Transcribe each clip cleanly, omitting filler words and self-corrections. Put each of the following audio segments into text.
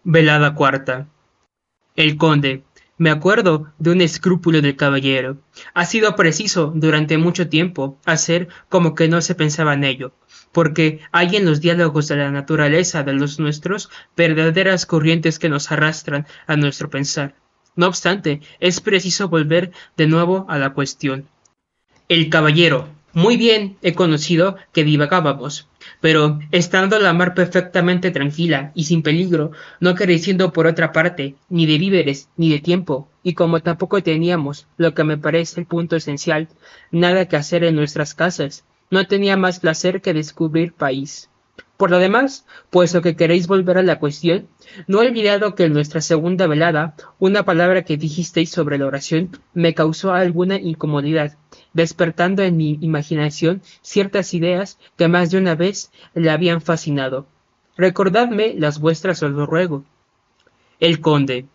Velada cuarta. El conde. Me acuerdo de un escrúpulo del caballero. Ha sido preciso durante mucho tiempo hacer como que no se pensaba en ello, porque hay en los diálogos de la naturaleza de los nuestros verdaderas corrientes que nos arrastran a nuestro pensar. No obstante, es preciso volver de nuevo a la cuestión. El caballero. Muy bien he conocido que divagábamos, pero estando la mar perfectamente tranquila y sin peligro, no careciendo por otra parte ni de víveres ni de tiempo, y como tampoco teníamos, lo que me parece el punto esencial, nada que hacer en nuestras casas, no tenía más placer que descubrir país. Por lo demás, puesto que queréis volver a la cuestión, no he olvidado que en nuestra segunda velada, una palabra que dijisteis sobre la oración me causó alguna incomodidad, despertando en mi imaginación ciertas ideas que más de una vez le habían fascinado. Recordadme las vuestras, os lo ruego. El conde.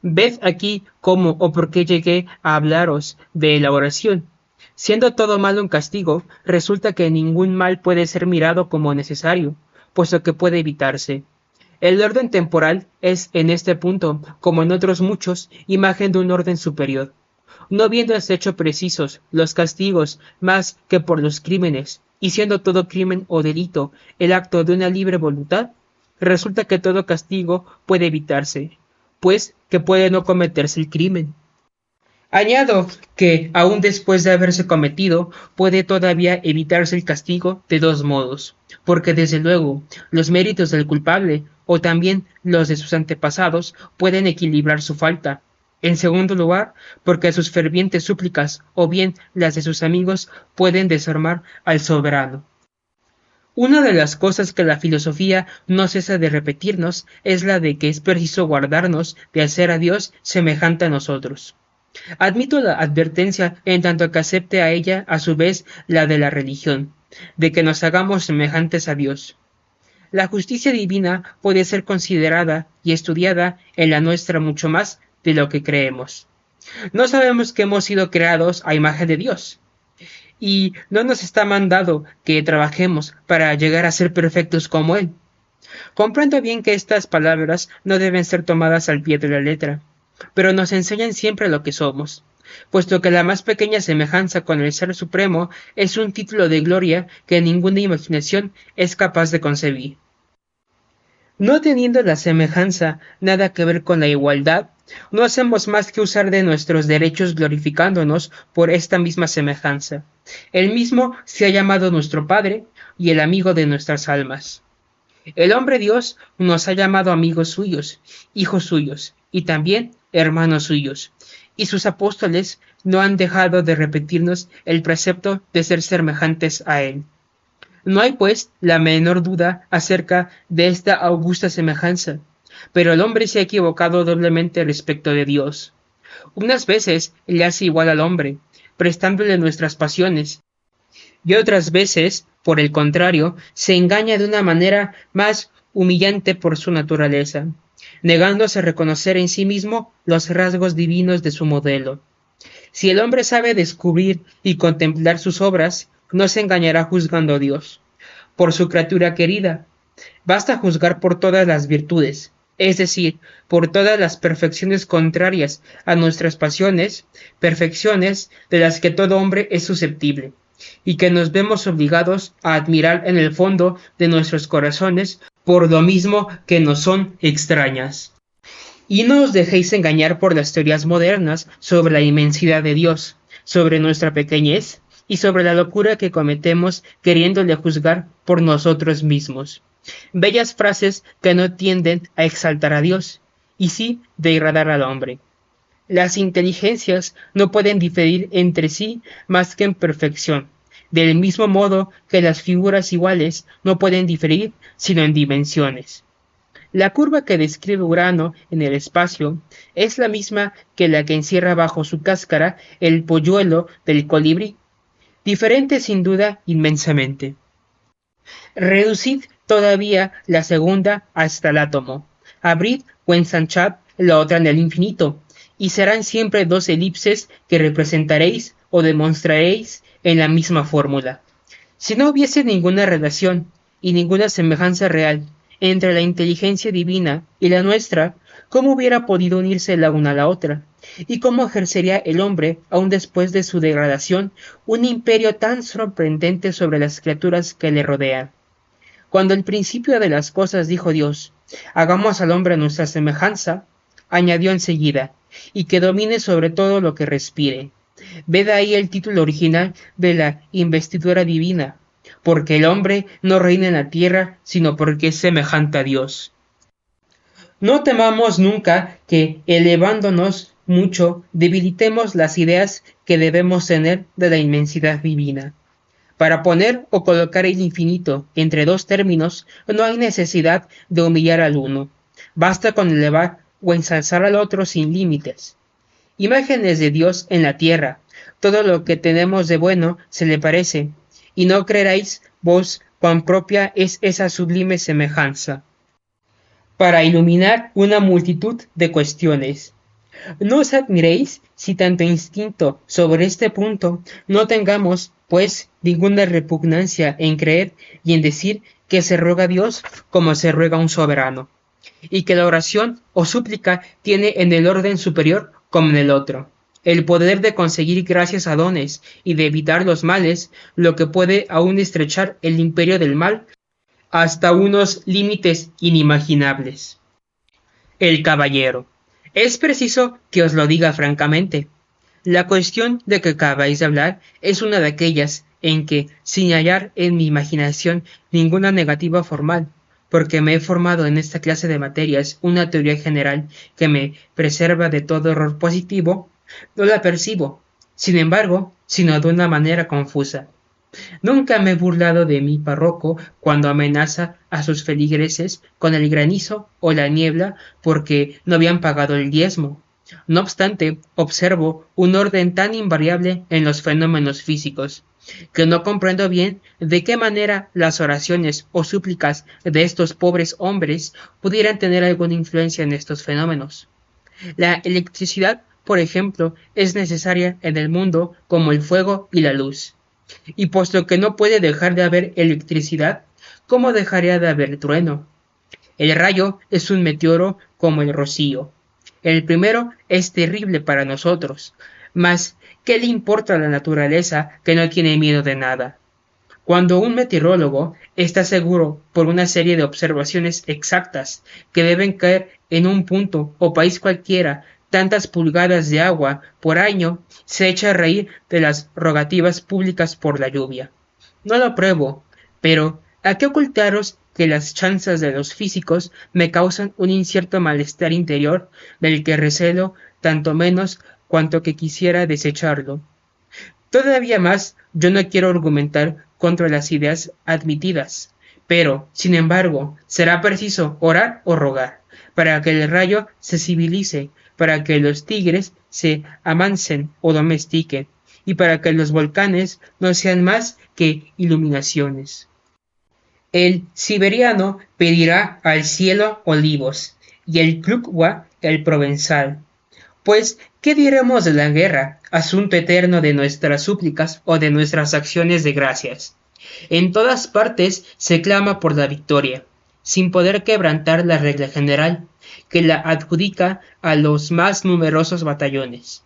Ved aquí cómo o por qué llegué a hablaros de la oración. Siendo todo malo un castigo, resulta que ningún mal puede ser mirado como necesario, puesto que puede evitarse. El orden temporal es, en este punto, como en otros muchos, imagen de un orden superior. No viéndose hecho precisos los castigos más que por los crímenes, y siendo todo crimen o delito el acto de una libre voluntad, resulta que todo castigo puede evitarse, pues que puede no cometerse el crimen. Añado que, aun después de haberse cometido, puede todavía evitarse el castigo de dos modos, porque desde luego los méritos del culpable o también los de sus antepasados pueden equilibrar su falta. En segundo lugar, porque sus fervientes súplicas o bien las de sus amigos pueden desarmar al soberano. Una de las cosas que la filosofía no cesa de repetirnos es la de que es preciso guardarnos de hacer a Dios semejante a nosotros. Admito la advertencia en tanto que acepte a ella a su vez la de la religión, de que nos hagamos semejantes a Dios. La justicia divina puede ser considerada y estudiada en la nuestra mucho más de lo que creemos. No sabemos que hemos sido creados a imagen de Dios, y no nos está mandado que trabajemos para llegar a ser perfectos como Él. Comprendo bien que estas palabras no deben ser tomadas al pie de la letra, pero nos enseñan siempre lo que somos, puesto que la más pequeña semejanza con el Ser Supremo es un título de gloria que ninguna imaginación es capaz de concebir. No teniendo la semejanza nada que ver con la igualdad, no hacemos más que usar de nuestros derechos glorificándonos por esta misma semejanza. Él mismo se ha llamado nuestro Padre y el amigo de nuestras almas. El hombre Dios nos ha llamado amigos suyos, hijos suyos y también hermanos suyos, y sus apóstoles no han dejado de repetirnos el precepto de ser semejantes a Él. No hay, pues, la menor duda acerca de esta augusta semejanza, pero el hombre se ha equivocado doblemente respecto de Dios. Unas veces le hace igual al hombre, prestándole nuestras pasiones, y otras veces, por el contrario, se engaña de una manera más humillante por su naturaleza, negándose a reconocer en sí mismo los rasgos divinos de su modelo. Si el hombre sabe descubrir y contemplar sus obras, no se engañará juzgando a Dios. Por su criatura querida, basta juzgar por todas las virtudes, es decir, por todas las perfecciones contrarias a nuestras pasiones, perfecciones de las que todo hombre es susceptible y que nos vemos obligados a admirar en el fondo de nuestros corazones por lo mismo que nos son extrañas. Y no os dejéis engañar por las teorías modernas sobre la inmensidad de Dios, sobre nuestra pequeñez y sobre la locura que cometemos queriéndole juzgar por nosotros mismos. Bellas frases que no tienden a exaltar a Dios, y sí degradar al hombre. Las inteligencias no pueden diferir entre sí más que en perfección, del mismo modo que las figuras iguales no pueden diferir sino en dimensiones. La curva que describe Urano en el espacio es la misma que la que encierra bajo su cáscara el polluelo del colibrí, diferente sin duda inmensamente. Reducid todavía la segunda hasta el átomo, abrid o ensanchad la otra en el infinito, y serán siempre dos elipses que representaréis o demostraréis en la misma fórmula. Si no hubiese ninguna relación y ninguna semejanza real entre la inteligencia divina y la nuestra, ¿cómo hubiera podido unirse la una a la otra? ¿Y cómo ejercería el hombre, aun después de su degradación, un imperio tan sorprendente sobre las criaturas que le rodean? Cuando el principio de las cosas dijo Dios, hagamos al hombre a nuestra semejanza, añadió enseguida, y que domine sobre todo lo que respire. Ved ahí el título original de la investidura divina, porque el hombre no reina en la tierra, sino porque es semejante a Dios. No temamos nunca que, elevándonos mucho, debilitemos las ideas que debemos tener de la inmensidad divina. Para poner o colocar el infinito entre dos términos, no hay necesidad de humillar al uno. Basta con elevar o ensalzar al otro sin límites. Imágenes de Dios en la tierra. Todo lo que tenemos de bueno se le parece, y no creeráis vos cuán propia es esa sublime semejanza, para iluminar una multitud de cuestiones. No os admiréis si tanto instinto sobre este punto no tengamos, pues, ninguna repugnancia en creer y en decir que se ruega a Dios como se ruega a un soberano, y que la oración o súplica tiene en el orden superior como en el otro el poder de conseguir gracias a dones y de evitar los males, lo que puede aún estrechar el imperio del mal hasta unos límites inimaginables. El caballero. Es preciso que os lo diga francamente. La cuestión de que acabáis de hablar es una de aquellas en que, sin hallar en mi imaginación ninguna negativa formal, porque me he formado en esta clase de materias una teoría general que me preserva de todo error positivo, no la percibo, sin embargo, sino de una manera confusa. Nunca me he burlado de mi párroco cuando amenaza a sus feligreses con el granizo o la niebla porque no habían pagado el diezmo. No obstante, observo un orden tan invariable en los fenómenos físicos, que no comprendo bien de qué manera las oraciones o súplicas de estos pobres hombres pudieran tener alguna influencia en estos fenómenos. La electricidad, por ejemplo, es necesaria en el mundo como el fuego y la luz. Y puesto que no puede dejar de haber electricidad, ¿cómo dejaría de haber trueno? El rayo es un meteoro como el rocío. El primero es terrible para nosotros, mas ¿qué le importa a la naturaleza que no tiene miedo de nada? Cuando un meteorólogo está seguro por una serie de observaciones exactas que deben caer en un punto o país cualquiera tantas pulgadas de agua por año, se echa a reír de las rogativas públicas por la lluvia. No lo pruebo, pero ¿a qué ocultaros que las chanzas de los físicos me causan un incierto malestar interior del que recelo tanto menos cuanto que quisiera desecharlo? Todavía más, yo no quiero argumentar contra las ideas admitidas, pero, sin embargo, será preciso orar o rogar, para que el rayo se civilice, para que los tigres se amansen o domestiquen, y para que los volcanes no sean más que iluminaciones. El siberiano pedirá al cielo olivos, y el Klukwa el provenzal. Pues, ¿qué diremos de la guerra, asunto eterno de nuestras súplicas o de nuestras acciones de gracias? En todas partes se clama por la victoria, sin poder quebrantar la regla general, que la adjudica a los más numerosos batallones.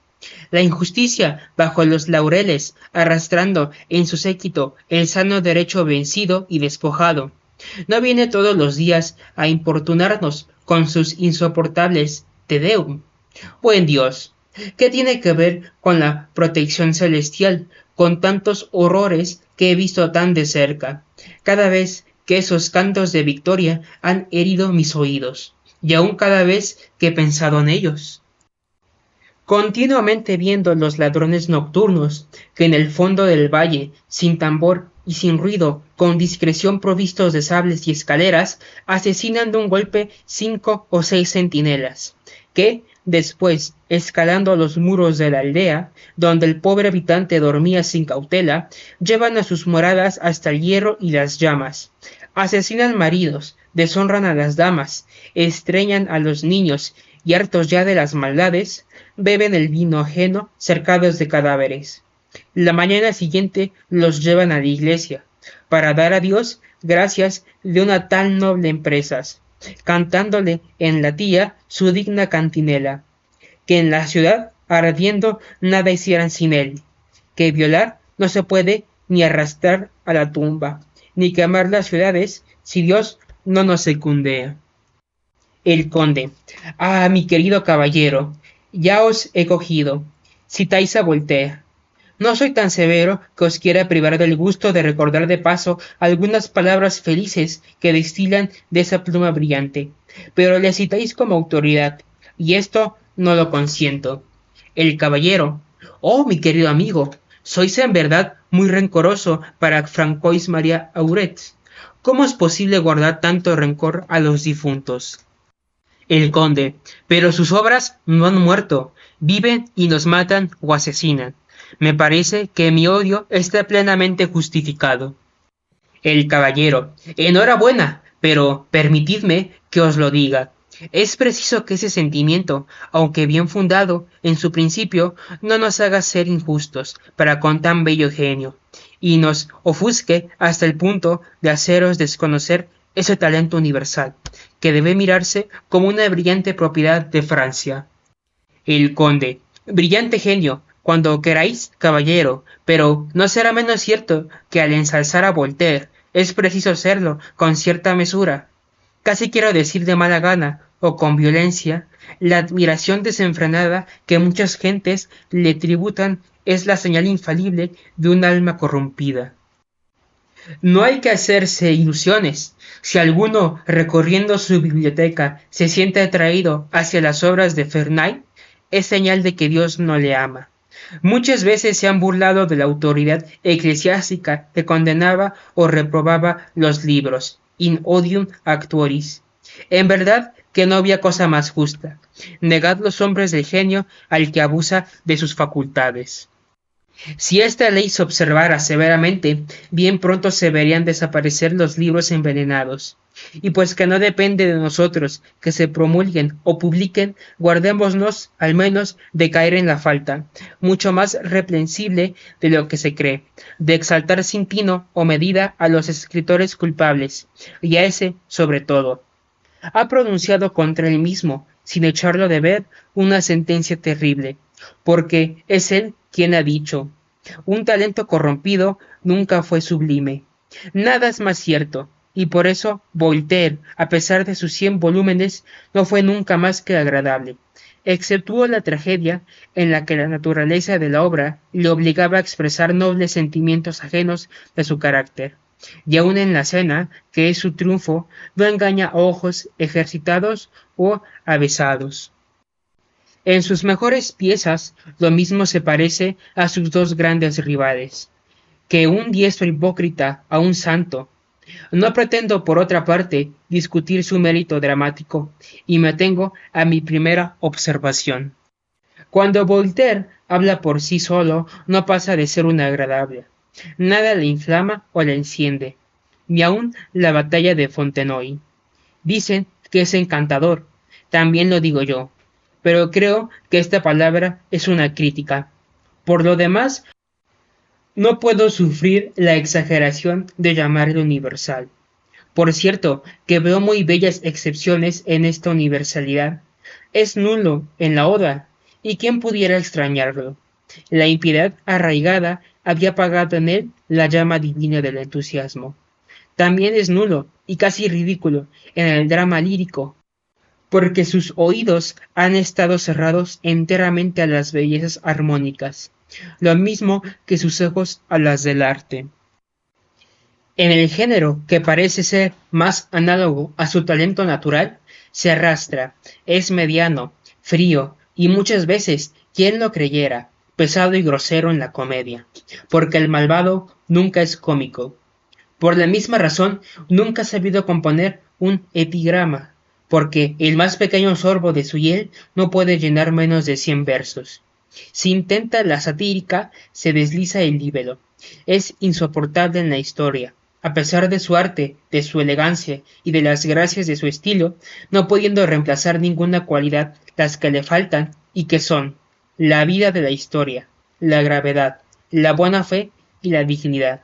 La injusticia bajo los laureles, arrastrando en su séquito el sano derecho vencido y despojado, no viene todos los días a importunarnos con sus insoportables Te Deum. Buen Dios, ¿qué tiene que ver con la protección celestial, con tantos horrores que he visto tan de cerca, cada vez que esos cantos de victoria han herido mis oídos, y aun cada vez que he pensado en ellos? Continuamente viendo los ladrones nocturnos, que en el fondo del valle, sin tambor y sin ruido, con discreción provistos de sables y escaleras, asesinan de un golpe 5 o 6 centinelas, que, después, escalando los muros de la aldea, donde el pobre habitante dormía sin cautela, llevan a sus moradas hasta el hierro y las llamas. Asesinan maridos, deshonran a las damas, estreñan a los niños, y hartos ya de las maldades, beben el vino ajeno cercados de cadáveres. La mañana siguiente los llevan a la iglesia, para dar a Dios gracias de una tan noble empresa, cantándole en la tía su digna cantinela, que en la ciudad ardiendo nada hicieran sin él, que violar no se puede ni arrastrar a la tumba, ni quemar las ciudades si Dios no nos secundea. El conde. Ah, mi querido caballero, ya os he cogido. Citáis a Voltaire. No soy tan severo que os quiera privar del gusto de recordar de paso algunas palabras felices que destilan de esa pluma brillante, pero le citáis como autoridad, y esto no lo consiento. El caballero. Oh, mi querido amigo, sois en verdad muy rencoroso para Francois María Auret. ¿Cómo es posible guardar tanto rencor a los difuntos? El conde. Pero sus obras no han muerto, viven y nos matan o asesinan. Me parece que mi odio está plenamente justificado. El caballero. Enhorabuena, pero permitidme que os lo diga. Es preciso que ese sentimiento, aunque bien fundado en su principio, no nos haga ser injustos para con tan bello genio, y nos ofusque hasta el punto de haceros desconocer ese talento universal, que debe mirarse como una brillante propiedad de Francia. El conde. Brillante genio, cuando queráis, caballero, pero no será menos cierto que al ensalzar a Voltaire es preciso hacerlo con cierta mesura. Casi quiero decir de mala gana, o con violencia, la admiración desenfrenada que muchas gentes le tributan es la señal infalible de un alma corrompida. No hay que hacerse ilusiones. Si alguno, recorriendo su biblioteca, se siente atraído hacia las obras de Ferney, es señal de que Dios no le ama. Muchas veces se han burlado de la autoridad eclesiástica que condenaba o reprobaba los libros, in odium actuaris. En verdad que no había cosa más justa. Negad los hombres del genio al que abusa de sus facultades. Si esta ley se observara severamente, bien pronto se verían desaparecer los libros envenenados. Y pues que no depende de nosotros que se promulguen o publiquen, guardémonos al menos de caer en la falta, mucho más reprensible de lo que se cree, de exaltar sin tino o medida a los escritores culpables, y a ese sobre todo. Ha pronunciado contra él mismo, sin echarlo de ver, una sentencia terrible, porque es él quien ha dicho: un talento corrompido nunca fue sublime. Nada es más cierto, y por eso Voltaire, a pesar de sus 100 volúmenes, no fue nunca más que agradable, exceptuó la tragedia en la que la naturaleza de la obra le obligaba a expresar nobles sentimientos ajenos de su carácter. Y aun en la cena, que es su triunfo, no engaña a ojos ejercitados o avesados. En sus mejores piezas, lo mismo se parece a sus dos grandes rivales, que un diestro hipócrita a un santo. No pretendo, por otra parte, discutir su mérito dramático, y me atengo a mi primera observación. Cuando Voltaire habla por sí solo, no pasa de ser un agradable. Nada le inflama o le enciende, ni aun la batalla de Fontenoy. Dicen que es encantador, también lo digo yo, pero creo que esta palabra es una crítica. Por lo demás, no puedo sufrir la exageración de llamarle universal. Por cierto, que veo muy bellas excepciones en esta universalidad. Es nulo en la oda, y quién pudiera extrañarlo. La impiedad arraigada había apagado en él la llama divina del entusiasmo. También es nulo y casi ridículo en el drama lírico, porque sus oídos han estado cerrados enteramente a las bellezas armónicas, lo mismo que sus ojos a las del arte. En el género, que parece ser más análogo a su talento natural, se arrastra, es mediano, frío y muchas veces, quien lo creyera, pesado y grosero en la comedia, porque el malvado nunca es cómico. Por la misma razón, nunca ha sabido componer un epigrama, porque el más pequeño sorbo de su hiel no puede llenar menos de 100 versos. Si intenta la satírica, se desliza el libelo. Es insoportable en la historia, a pesar de su arte, de su elegancia y de las gracias de su estilo, no pudiendo reemplazar ninguna cualidad las que le faltan y que son la vida de la historia, la gravedad, la buena fe y la dignidad.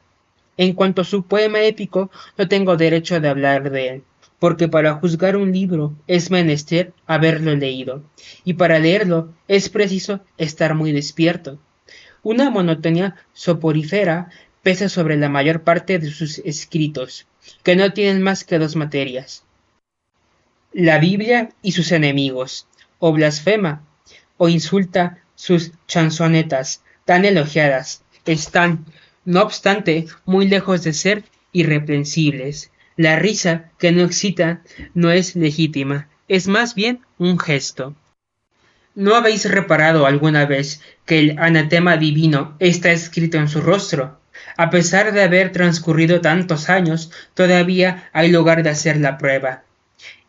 En cuanto a su poema épico, no tengo derecho de hablar de él, porque para juzgar un libro es menester haberlo leído, y para leerlo es preciso estar muy despierto. Una monotonía soporífera pesa sobre la mayor parte de sus escritos, que no tienen más que dos materias: la Biblia y sus enemigos, o blasfema, o insulta sus chanzonetas, tan elogiadas, están, no obstante, muy lejos de ser irreprensibles. La risa que no excita no es legítima, es más bien un gesto. ¿No habéis reparado alguna vez que el anatema divino está escrito en su rostro? A pesar de haber transcurrido tantos años, todavía hay lugar de hacer la prueba.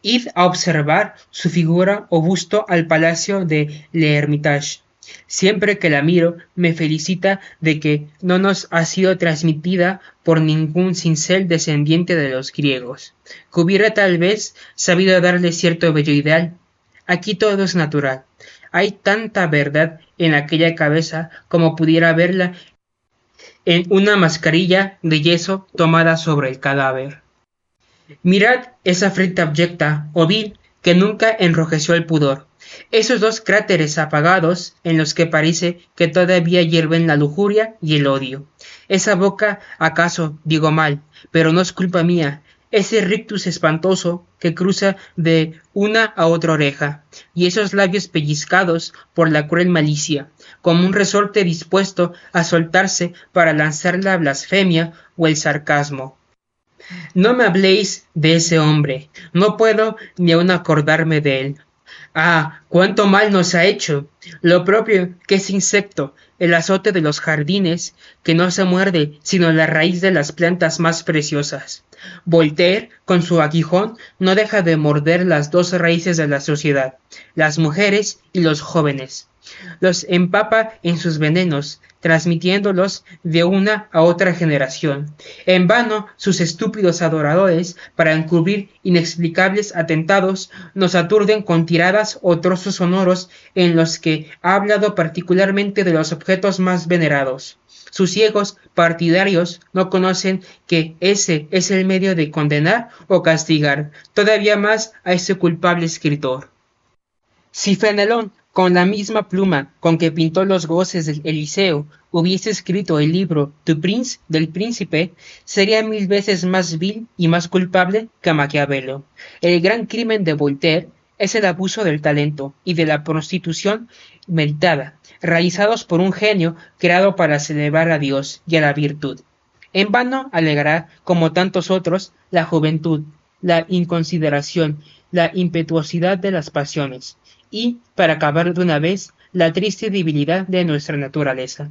Id a observar su figura o busto al palacio de l'Hermitage. Siempre que la miro, me felicita de que no nos ha sido transmitida por ningún cincel descendiente de los griegos, que hubiera tal vez sabido darle cierto bello ideal. Aquí todo es natural. Hay tanta verdad en aquella cabeza como pudiera verla en una mascarilla de yeso tomada sobre el cadáver. Mirad esa frente abyecta o vil que nunca enrojeció el pudor, esos dos cráteres apagados en los que parece que todavía hierven la lujuria y el odio. Esa boca, acaso digo mal, pero no es culpa mía, ese rictus espantoso que cruza de una a otra oreja, y esos labios pellizcados por la cruel malicia, como un resorte dispuesto a soltarse para lanzar la blasfemia o el sarcasmo. No me habléis de ese hombre, no puedo ni aun acordarme de él. Ah, cuánto mal nos ha hecho. Lo propio que ese insecto, el azote de los jardines, que no se muerde sino la raíz de las plantas más preciosas. Voltaire, con su aguijón, no deja de morder las dos raíces de la sociedad, las mujeres y los jóvenes. Los empapa en sus venenos, transmitiéndolos de una a otra generación. En vano sus estúpidos adoradores, para encubrir inexplicables atentados, nos aturden con tiradas o trozos sonoros en los que ha hablado particularmente de los objetos más venerados. Sus ciegos partidarios no conocen que ese es el medio de condenar o castigar todavía más a ese culpable escritor. Si Fenelón, con la misma pluma con que pintó los goces del Eliseo, hubiese escrito el libro Du Prince del Príncipe, sería 1000 veces más vil y más culpable que Maquiavelo. El gran crimen de Voltaire es el abuso del talento y de la prostitución meditada, realizados por un genio creado para celebrar a Dios y a la virtud. En vano alegará, como tantos otros, la juventud, la inconsideración, la impetuosidad de las pasiones, y, para acabar de una vez, la triste debilidad de nuestra naturaleza.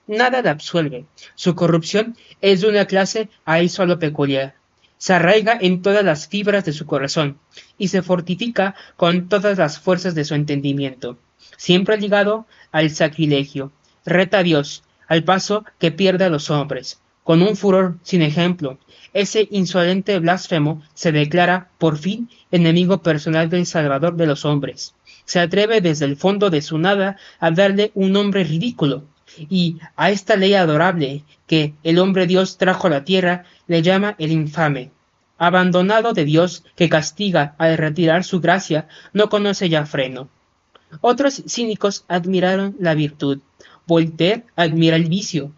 Nada la absuelve. Su corrupción es de una clase a él solo peculiar. Se arraiga en todas las fibras de su corazón y se fortifica con todas las fuerzas de su entendimiento, siempre ligado al sacrilegio. Reta a Dios, al paso que pierde a los hombres. Con un furor sin ejemplo, ese insolente blasfemo se declara, por fin, enemigo personal del Salvador de los hombres. Se atreve desde el fondo de su nada a darle un nombre ridículo, y a esta ley adorable que el hombre Dios trajo a la tierra le llama el infame. Abandonado de Dios, que castiga al retirar su gracia, no conoce ya freno. Otros cínicos admiraron la virtud. Voltaire admira el vicio.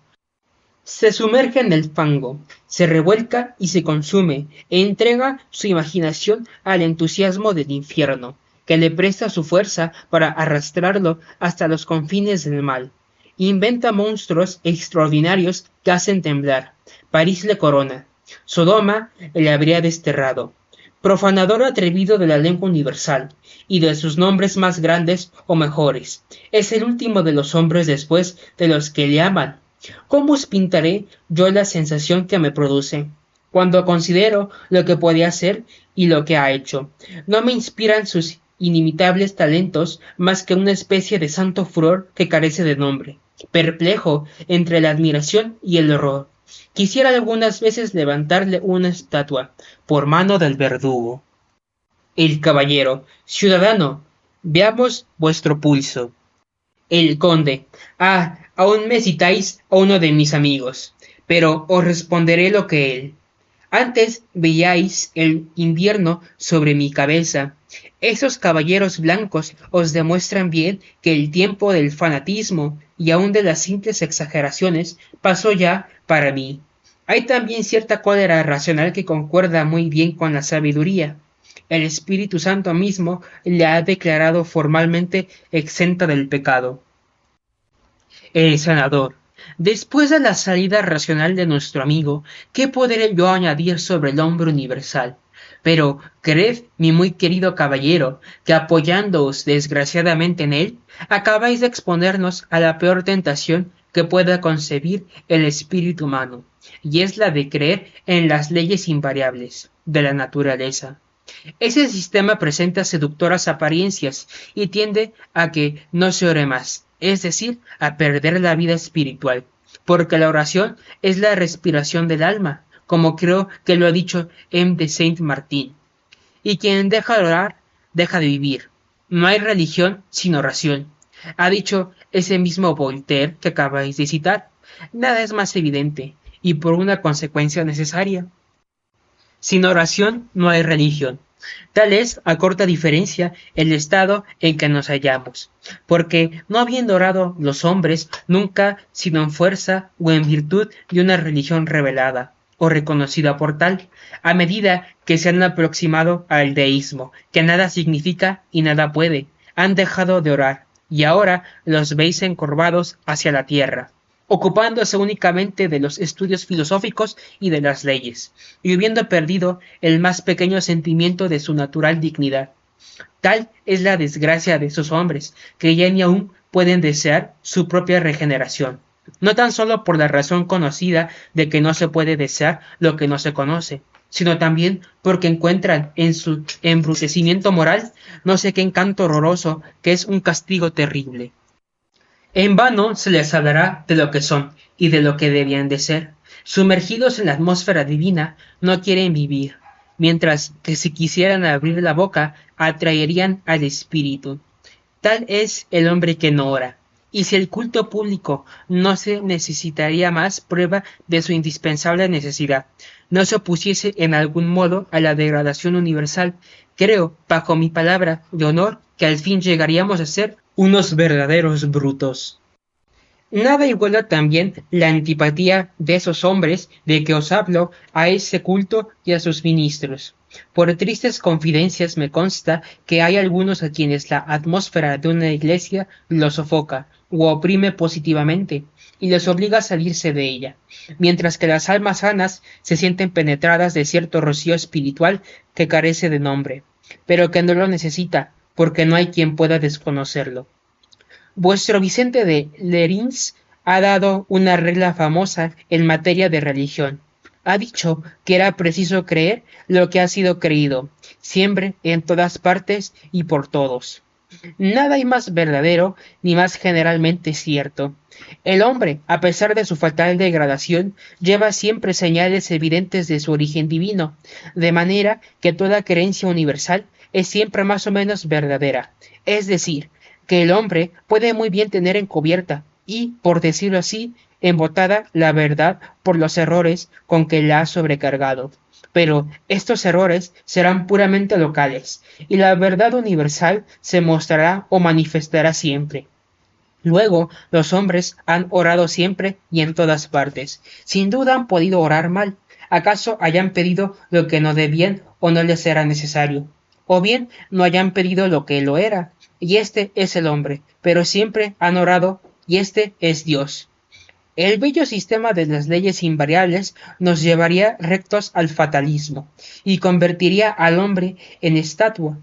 Se sumerge en el fango, se revuelca y se consume, e entrega su imaginación al entusiasmo del infierno, que le presta su fuerza para arrastrarlo hasta los confines del mal. Inventa monstruos extraordinarios que hacen temblar. París le corona. Sodoma le habría desterrado. Profanador atrevido de la lengua universal y de sus nombres más grandes o mejores. Es el último de los hombres después de los que le aman. ¿Cómo os pintaré yo la sensación que me produce cuando considero lo que puede hacer y lo que ha hecho? No me inspiran sus inimitables talentos más que una especie de santo furor que carece de nombre, perplejo entre la admiración y el horror. Quisiera algunas veces levantarle una estatua por mano del verdugo. El caballero: ciudadano, veamos vuestro pulso. El conde: aún me citáis a uno de mis amigos. pero os responderé lo que él. Antes veíais el invierno sobre mi cabeza. Esos caballeros blancos os demuestran bien que el tiempo del fanatismo y aun de las simples exageraciones pasó ya para mí. Hay también cierta cólera racional que concuerda muy bien con la sabiduría. El Espíritu Santo mismo le ha declarado formalmente exenta del pecado. El senador. Después de la salida racional de nuestro amigo, ¿qué podré yo añadir sobre el hombre universal? Pero creed, mi muy querido caballero, que apoyándoos desgraciadamente en él, acabáis de exponernos a la peor tentación que pueda concebir el espíritu humano, y es la de creer en las leyes invariables de la naturaleza. Ese sistema presenta seductoras apariencias y tiende a que no se ore más, es decir, a perder la vida espiritual, porque la oración es la respiración del alma, como creo que lo ha dicho M. de Saint-Martin. Y quien deja de orar, deja de vivir. No hay religión sin oración. Ha dicho ese mismo Voltaire que acabáis de citar. Nada es más evidente, y por una consecuencia necesaria. Sin oración no hay religión. Tal es, a corta diferencia, el estado en que nos hallamos, porque no habiendo orado los hombres nunca sino en fuerza o en virtud de una religión revelada o reconocida por tal, a medida que se han aproximado al deísmo, que nada significa y nada puede, han dejado de orar, y ahora los veis encorvados hacia la tierra, ocupándose únicamente de los estudios filosóficos y de las leyes, y habiendo perdido el más pequeño sentimiento de su natural dignidad. Tal es la desgracia de esos hombres, que ya ni aún pueden desear su propia regeneración, no tan solo por la razón conocida de que no se puede desear lo que no se conoce, sino también porque encuentran en su embrutecimiento moral no sé qué encanto horroroso que es un castigo terrible. En vano se les hablará de lo que son y de lo que debían de ser. Sumergidos en la atmósfera divina, no quieren vivir, mientras que si quisieran abrir la boca, atraerían al espíritu. Tal es el hombre que no ora. Y si el culto público no se necesitaría más prueba de su indispensable necesidad, no se opusiese en algún modo a la degradación universal, creo, bajo mi palabra de honor, que al fin llegaríamos a ser unos verdaderos brutos. Nada iguala también la antipatía de esos hombres de que os hablo a ese culto y a sus ministros. Por tristes confidencias me consta que hay algunos a quienes la atmósfera de una iglesia los sofoca o oprime positivamente y les obliga a salirse de ella, mientras que las almas sanas se sienten penetradas de cierto rocío espiritual que carece de nombre, pero que no lo necesita, porque no hay quien pueda desconocerlo. Vuestro Vicente de Lerins ha dado una regla famosa en materia de religión. Ha dicho que era preciso creer lo que ha sido creído, siempre, en todas partes y por todos. Nada hay más verdadero ni más generalmente cierto. El hombre, a pesar de su fatal degradación, lleva siempre señales evidentes de su origen divino, de manera que toda creencia universal es siempre más o menos verdadera, es decir, que el hombre puede muy bien tener encubierta y, por decirlo así, embotada la verdad por los errores con que la ha sobrecargado. Pero estos errores serán puramente locales, y la verdad universal se mostrará o manifestará siempre. Luego, los hombres han orado siempre y en todas partes. Sin duda han podido orar mal. ¿Acaso hayan pedido lo que no debían o no les era necesario? O bien no hayan pedido lo que lo era, y este es el hombre, pero siempre han orado, y este es Dios. El bello sistema de las leyes invariables nos llevaría rectos al fatalismo, y convertiría al hombre en estatua.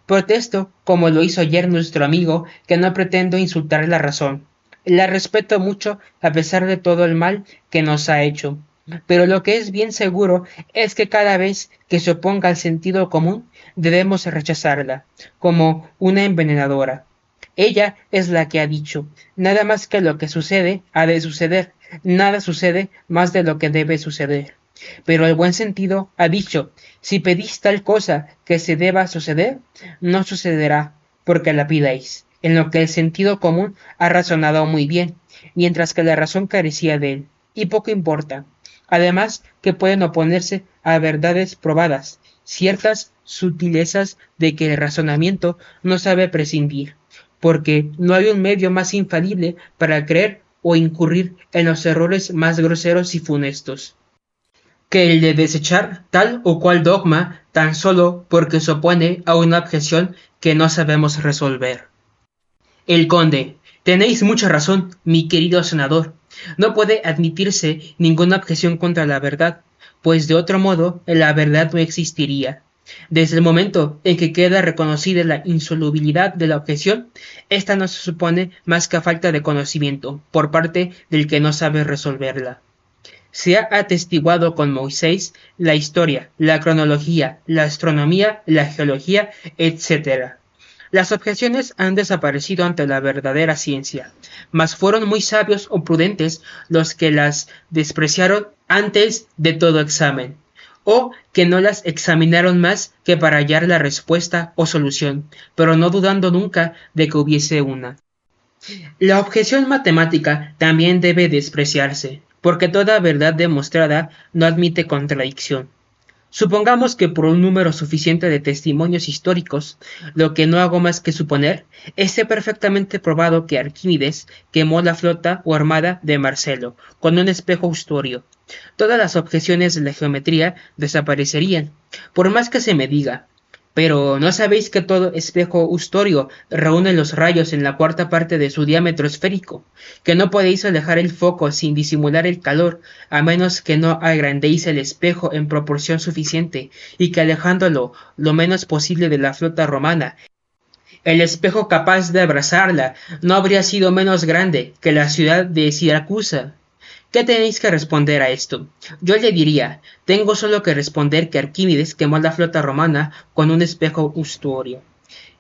Protesto, como lo hizo ayer nuestro amigo, que no pretendo insultar la razón. La respeto mucho a pesar de todo el mal que nos ha hecho. Pero lo que es bien seguro es que cada vez que se oponga al sentido común, debemos rechazarla, como una envenenadora. Ella es la que ha dicho, nada más que lo que sucede ha de suceder, nada sucede más de lo que debe suceder. Pero el buen sentido ha dicho, si pedís tal cosa que se deba suceder, no sucederá, porque la pidáis, en lo que el sentido común ha razonado muy bien, mientras que la razón carecía de él. Y poco importa, además que pueden oponerse a verdades probadas, ciertas sutilezas de que el razonamiento no sabe prescindir, porque no hay un medio más infalible para creer o incurrir en los errores más groseros y funestos que el de desechar tal o cual dogma tan solo porque se opone a una objeción que no sabemos resolver. El conde: tenéis mucha razón, mi querido senador. No puede admitirse ninguna objeción contra la verdad, pues de otro modo la verdad no existiría. Desde el momento en que queda reconocida la insolubilidad de la objeción, ésta no se supone más que falta de conocimiento por parte del que no sabe resolverla. Se ha atestiguado con Moisés la historia, la cronología, la astronomía, la geología, etc. Las objeciones han desaparecido ante la verdadera ciencia, mas fueron muy sabios o prudentes los que las despreciaron antes de todo examen, o que no las examinaron más que para hallar la respuesta o solución, pero no dudando nunca de que hubiese una. La objeción matemática también debe despreciarse, porque toda verdad demostrada no admite contradicción. Supongamos que por un número suficiente de testimonios históricos, lo que no hago más que suponer, esté perfectamente probado que Arquímedes quemó la flota o armada de Marcelo con un espejo austorio. Todas las objeciones de la geometría desaparecerían, por más que se me diga. Pero ¿no sabéis que todo espejo austorio reúne los rayos en la cuarta parte de su diámetro esférico? Que no podéis alejar el foco sin disimular el calor, a menos que no agrandéis el espejo en proporción suficiente, y que alejándolo lo menos posible de la flota romana, el espejo capaz de abrazarla no habría sido menos grande que la ciudad de Siracusa. ¿Qué tenéis que responder a esto? Yo le diría, tengo solo que responder que Arquímedes quemó la flota romana con un espejo austorio.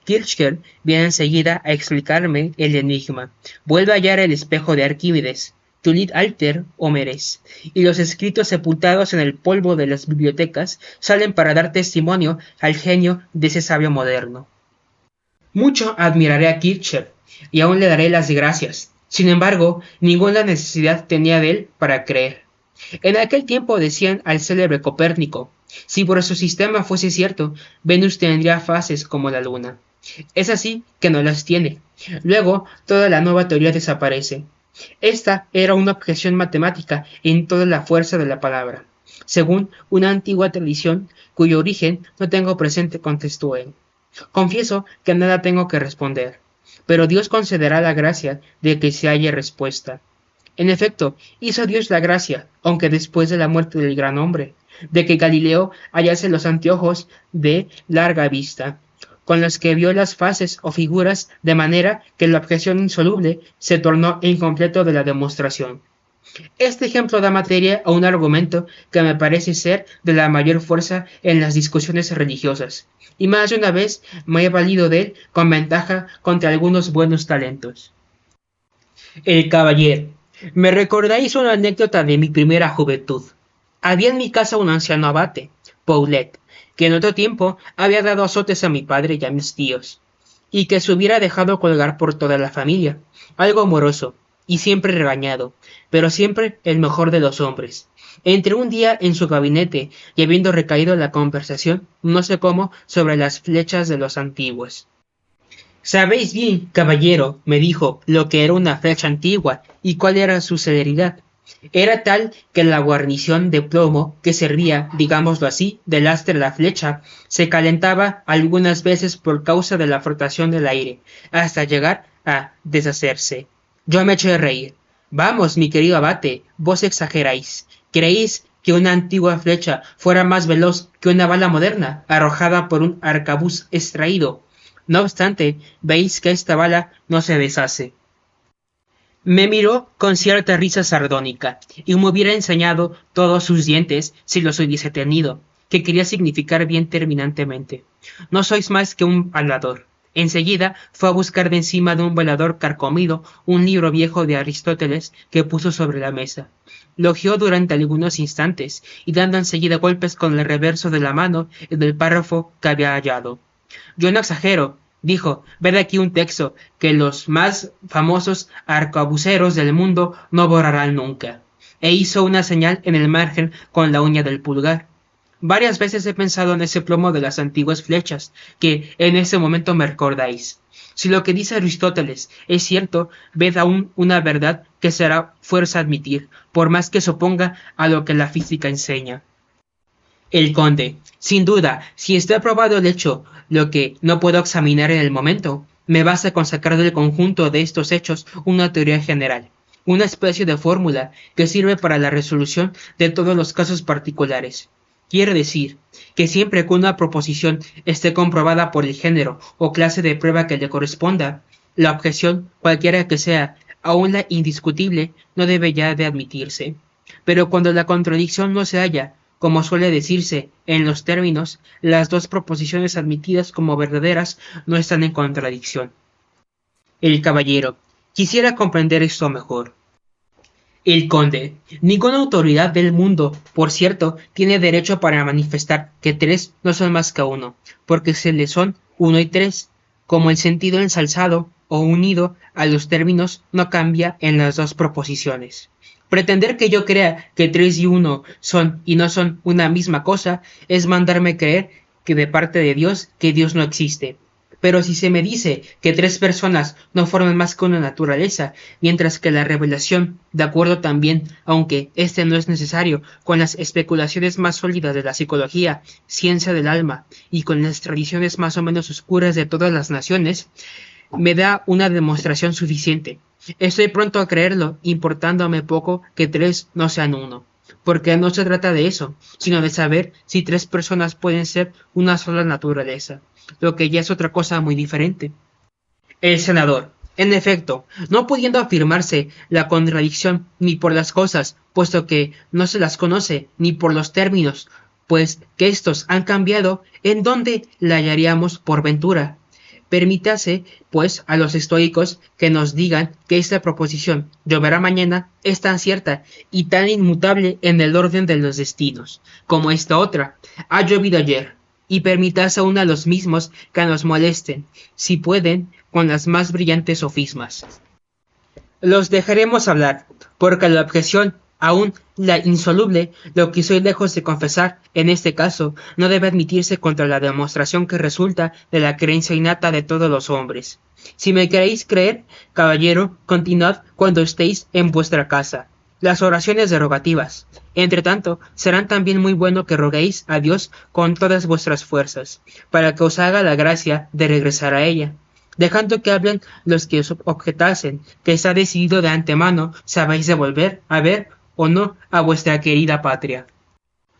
Kirchner viene enseguida a explicarme el enigma. Vuelve a hallar el espejo de Arquímedes, Tulit alter Homeres, y los escritos sepultados en el polvo de las bibliotecas salen para dar testimonio al genio de ese sabio moderno. Mucho admiraré a Kirchner, y aún le daré las gracias. Sin embargo, ninguna necesidad tenía de él para creer. En aquel tiempo decían al célebre Copérnico, si por su sistema fuese cierto, Venus tendría fases como la luna. Es así que no las tiene. Luego, toda la nueva teoría desaparece. Esta era una objeción matemática en toda la fuerza de la palabra, según una antigua tradición cuyo origen no tengo presente, contestó él. Confieso que nada tengo que responder, pero Dios concederá la gracia de que se halle respuesta. En efecto, hizo Dios la gracia, aunque después de la muerte del gran hombre, de que Galileo hallase los anteojos de larga vista, con los que vio las fases o figuras, de manera que la objeción insoluble se tornó incompleto de la demostración. Este ejemplo da materia a un argumento que me parece ser de la mayor fuerza en las discusiones religiosas, y más de una vez me he valido de él con ventaja contra algunos buenos talentos. El caballero. Me recordáis una anécdota de mi primera juventud. Había en mi casa un anciano abate, Paulet, que en otro tiempo había dado azotes a mi padre y a mis tíos, y que se hubiera dejado colgar por toda la familia, algo moroso, y siempre regañado, pero siempre el mejor de los hombres. Entré un día en su gabinete y habiendo recaído la conversación, no sé cómo, sobre las flechas de los antiguos. Sabéis bien, caballero, me dijo, lo que era una flecha antigua y cuál era su celeridad. Era tal que la guarnición de plomo que servía, digámoslo así, del lastre de la flecha, se calentaba algunas veces por causa de la frotación del aire, hasta llegar a deshacerse. Yo me eché a reír. Vamos, mi querido abate, vos exageráis. ¿Creéis que una antigua flecha fuera más veloz que una bala moderna, arrojada por un arcabuz extraído? No obstante, veis que esta bala no se deshace. Me miró con cierta risa sardónica, y me hubiera enseñado todos sus dientes si los hubiese tenido, que quería significar bien terminantemente. No sois más que un hablador. Enseguida fue a buscar de encima de un velador carcomido un libro viejo de Aristóteles que puso sobre la mesa. Lo hojeó durante algunos instantes, y dando enseguida golpes con el reverso de la mano en el párrafo que había hallado. Yo no exagero, dijo, ved aquí un texto que los más famosos arcabuceros del mundo no borrarán nunca. e hizo una señal en el margen con la uña del pulgar. Varias veces he pensado en ese plomo de las antiguas flechas, que en ese momento me recordáis. Si lo que dice Aristóteles es cierto, ved aún una verdad que será fuerza admitir, por más que se oponga a lo que la física enseña. El conde, sin duda, si está probado el hecho, lo que no puedo examinar en el momento, me basta con sacar del conjunto de estos hechos una teoría general, una especie de fórmula que sirve para la resolución de todos los casos particulares. Quiere decir que siempre que una proposición esté comprobada por el género o clase de prueba que le corresponda, la objeción, cualquiera que sea, aun la indiscutible, no debe ya de admitirse. Pero cuando la contradicción no se halla, como suele decirse en los términos, las dos proposiciones admitidas como verdaderas no están en contradicción. El caballero. Quisiera comprender esto mejor. El conde. Ninguna autoridad del mundo, por cierto, tiene derecho para manifestar que tres no son más que uno, porque se le son uno y tres, como el sentido ensalzado o unido a los términos no cambia en las dos proposiciones. Pretender que yo crea que 3 y 1 son y no son una misma cosa es mandarme creer que de parte de Dios que Dios no existe. Pero si se me dice que 3 personas no forman más que una naturaleza, mientras que la revelación, de acuerdo también, aunque este no es necesario, con las especulaciones más sólidas de la psicología, ciencia del alma, y con las tradiciones más o menos oscuras de todas las naciones, me da una demostración suficiente. Estoy pronto a creerlo, importándome poco que 3 no sean uno, porque no se trata de eso, sino de saber si 3 personas pueden ser una sola naturaleza, lo que ya es otra cosa muy diferente. El senador. En efecto, no pudiendo afirmarse la contradicción ni por las cosas, puesto que no se las conoce, ni por los términos, pues que éstos han cambiado, ¿en dónde la hallaríamos por ventura? Permítase, pues, a los estoicos que nos digan que esta proposición, lloverá mañana, es tan cierta y tan inmutable en el orden de los destinos, como esta otra, ha llovido ayer, y permítase aún a los mismos que nos molesten, si pueden, con las más brillantes sofismas. Los dejaremos hablar, porque la objeción, aun la insoluble, lo que soy lejos de confesar, en este caso, no debe admitirse contra la demostración que resulta de la creencia innata de todos los hombres. Si me queréis creer, caballero, continuad cuando estéis en vuestra casa. Las oraciones derogativas, entre tanto, serán también muy bueno que roguéis a Dios con todas vuestras fuerzas, para que os haga la gracia de regresar a ella. Dejando que hablen los que os objetasen que está decidido de antemano si habéis de volver a ver o no a vuestra querida patria.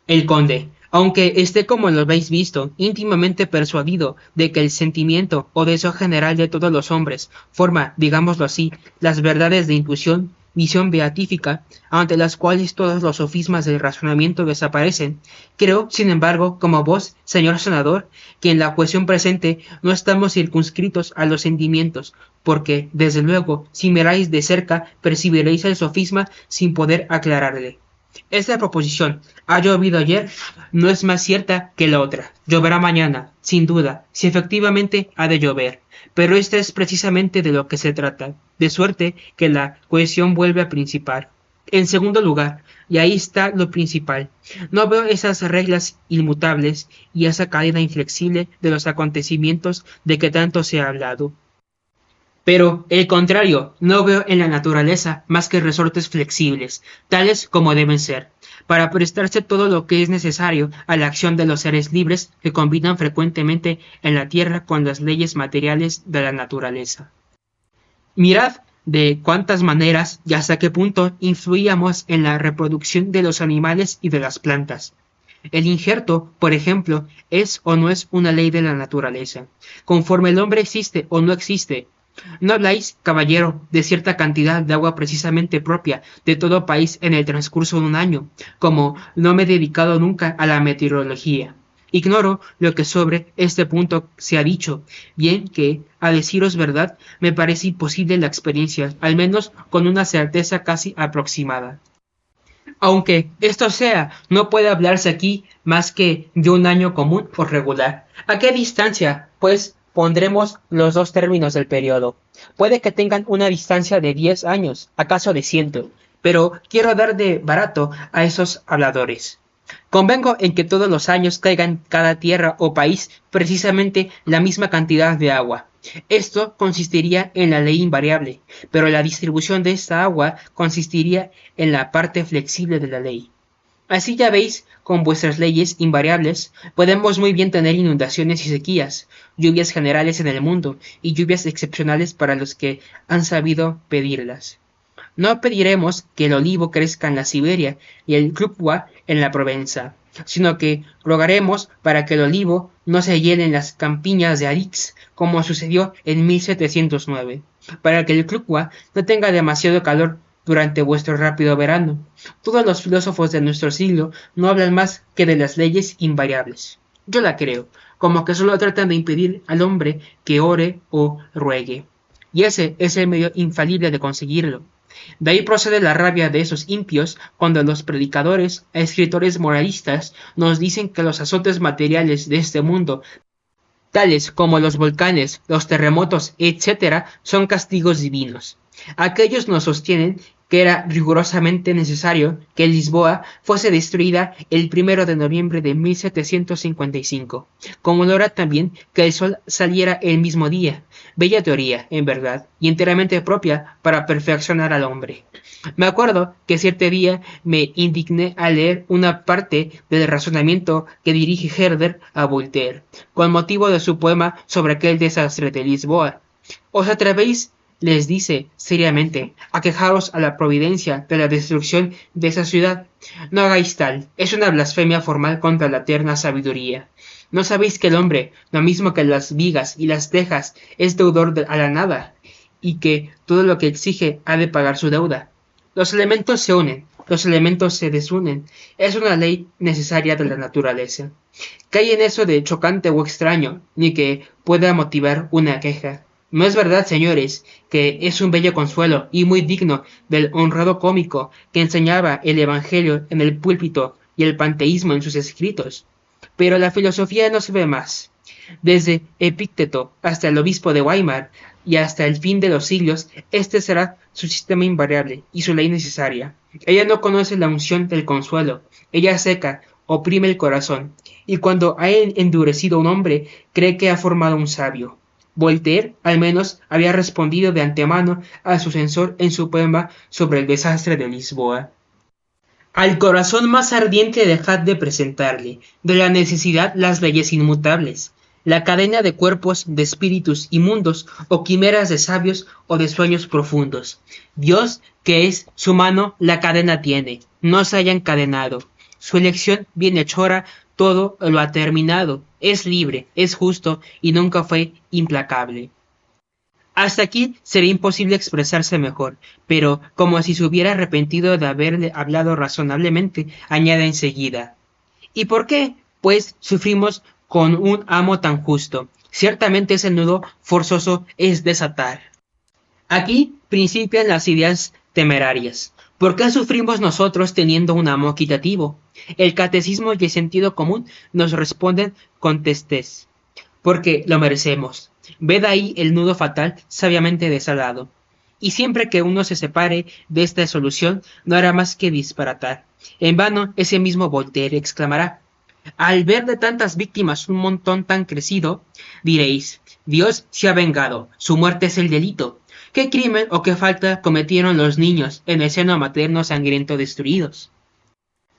El conde, aunque esté como lo habéis visto, íntimamente persuadido de que el sentimiento o deseo general de todos los hombres forma, digámoslo así, las verdades de intuición, visión beatífica, ante las cuales todos los sofismas del razonamiento desaparecen, creo, sin embargo, como vos, señor senador, que en la cuestión presente no estamos circunscritos a los sentimientos, porque, desde luego, si miráis de cerca, percibiréis el sofisma sin poder aclararle. Esta proposición, ha llovido ayer, no es más cierta que la otra. Lloverá mañana, sin duda, si efectivamente ha de llover. Pero esta es precisamente de lo que se trata, de suerte que la cohesión vuelve a principar. En segundo lugar, y ahí está lo principal, no veo esas reglas inmutables y esa cadena inflexible de los acontecimientos de que tanto se ha hablado. Pero, el contrario, no veo en la naturaleza más que resortes flexibles, tales como deben ser, para prestarse todo lo que es necesario a la acción de los seres libres que combinan frecuentemente en la tierra con las leyes materiales de la naturaleza. Mirad de cuántas maneras y hasta qué punto influíamos en la reproducción de los animales y de las plantas. El injerto, por ejemplo, es o no es una ley de la naturaleza. Conforme el hombre existe o no existe, ¿no habláis, caballero, de cierta cantidad de agua precisamente propia de todo país en el transcurso de un año, como no me he dedicado nunca a la meteorología? Ignoro lo que sobre este punto se ha dicho, bien que, a deciros verdad, me parece imposible la experiencia, al menos con una certeza casi aproximada. Aunque esto sea, no puede hablarse aquí más que de un año común o regular. ¿A qué distancia, pues, pondremos los dos términos del periodo? Puede que tengan una distancia de 10 años, acaso de 100, pero quiero dar de barato a esos habladores. Convengo en que todos los años caiga en cada tierra o país precisamente la misma cantidad de agua. Esto consistiría en la ley invariable, pero la distribución de esta agua consistiría en la parte flexible de la ley. Así ya veis, con vuestras leyes invariables, podemos muy bien tener inundaciones y sequías, lluvias generales en el mundo y lluvias excepcionales para los que han sabido pedirlas. No pediremos que el olivo crezca en la Siberia y el clupua en la Provenza, sino que rogaremos para que el olivo no se hiele en las campiñas de Arix, como sucedió en 1709, para que el clupua no tenga demasiado calor durante vuestro rápido verano. Todos los filósofos de nuestro siglo no hablan más que de las leyes invariables. Yo la creo, como que solo tratan de impedir al hombre que ore o ruegue. Y ese es el medio infalible de conseguirlo. De ahí procede la rabia de esos impios cuando los predicadores e escritores moralistas nos dicen que los azotes materiales de este mundo, tales como los volcanes, los terremotos, etc., son castigos divinos. Aquellos nos sostienen que era rigurosamente necesario que Lisboa fuese destruida el 1 de noviembre de 1755, como lo era también que el sol saliera el mismo día. Bella teoría, en verdad, y enteramente propia para perfeccionar al hombre. Me acuerdo que cierto día me indigné al leer una parte del razonamiento que dirige Herder a Voltaire, con motivo de su poema sobre aquel desastre de Lisboa. ¿Os atrevéis, les dice seriamente, a quejaros a la providencia de la destrucción de esa ciudad? No hagáis tal, es una blasfemia formal contra la eterna sabiduría. ¿No sabéis que el hombre, lo mismo que las vigas y las tejas, es deudor a la nada, y que todo lo que exige ha de pagar su deuda? Los elementos se unen, los elementos se desunen, es una ley necesaria de la naturaleza. ¿Qué hay en eso de chocante o extraño, ni que pueda motivar una queja? ¿No es verdad, señores, que es un bello consuelo y muy digno del honrado cómico que enseñaba el Evangelio en el púlpito y el panteísmo en sus escritos? Pero la filosofía no se ve más. Desde Epicteto hasta el obispo de Weimar y hasta el fin de los siglos, este será su sistema invariable y su ley necesaria. Ella no conoce la unción del consuelo, ella seca, oprime el corazón, y cuando ha endurecido un hombre, cree que ha formado un sabio. Voltaire, al menos, había respondido de antemano a su censor en su poema sobre el desastre de Lisboa. Al corazón más ardiente dejad de presentarle, de la necesidad las leyes inmutables, la cadena de cuerpos, de espíritus inmundos, o quimeras de sabios o de sueños profundos. Dios, que es su mano, la cadena tiene, no se haya encadenado. Su elección bienhechora todo lo ha terminado, es libre, es justo y nunca fue implacable. Hasta aquí sería imposible expresarse mejor, pero como si se hubiera arrepentido de haberle hablado razonablemente, añade enseguida. ¿Y por qué? Pues sufrimos con un amo tan justo. Ciertamente ese nudo forzoso es desatar. Aquí principian las ideas temerarias. ¿Por qué sufrimos nosotros teniendo un amo equitativo? El catecismo y el sentido común nos responden con testez. Porque lo merecemos. Ved ahí el nudo fatal sabiamente desalado. Y siempre que uno se separe de esta solución, no hará más que disparatar. En vano ese mismo Voltaire exclamará: al ver de tantas víctimas un montón tan crecido, diréis, Dios se ha vengado, su muerte es el delito. ¿Qué crimen o qué falta cometieron los niños en el seno materno sangriento destruidos?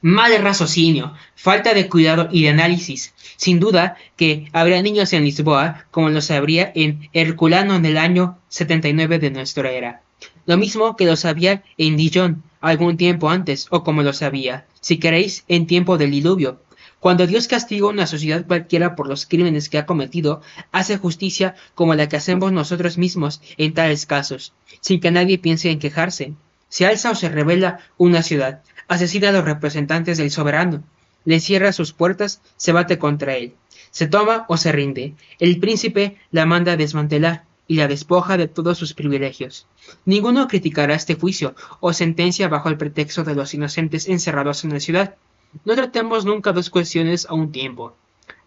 Mal raciocinio, falta de cuidado y de análisis. Sin duda que habría niños en Lisboa como los habría en Herculano en el año 79 de nuestra era. Lo mismo que los había en Dijon algún tiempo antes, o como los había, si queréis, en tiempo del diluvio. Cuando Dios castiga a una sociedad cualquiera por los crímenes que ha cometido, hace justicia como la que hacemos nosotros mismos en tales casos, sin que nadie piense en quejarse. Se alza o se revela una ciudad, asesina a los representantes del soberano, le cierra sus puertas, se bate contra él, se toma o se rinde. El príncipe la manda a desmantelar y la despoja de todos sus privilegios. Ninguno criticará este juicio o sentencia bajo el pretexto de los inocentes encerrados en la ciudad. No tratemos nunca dos cuestiones a un tiempo.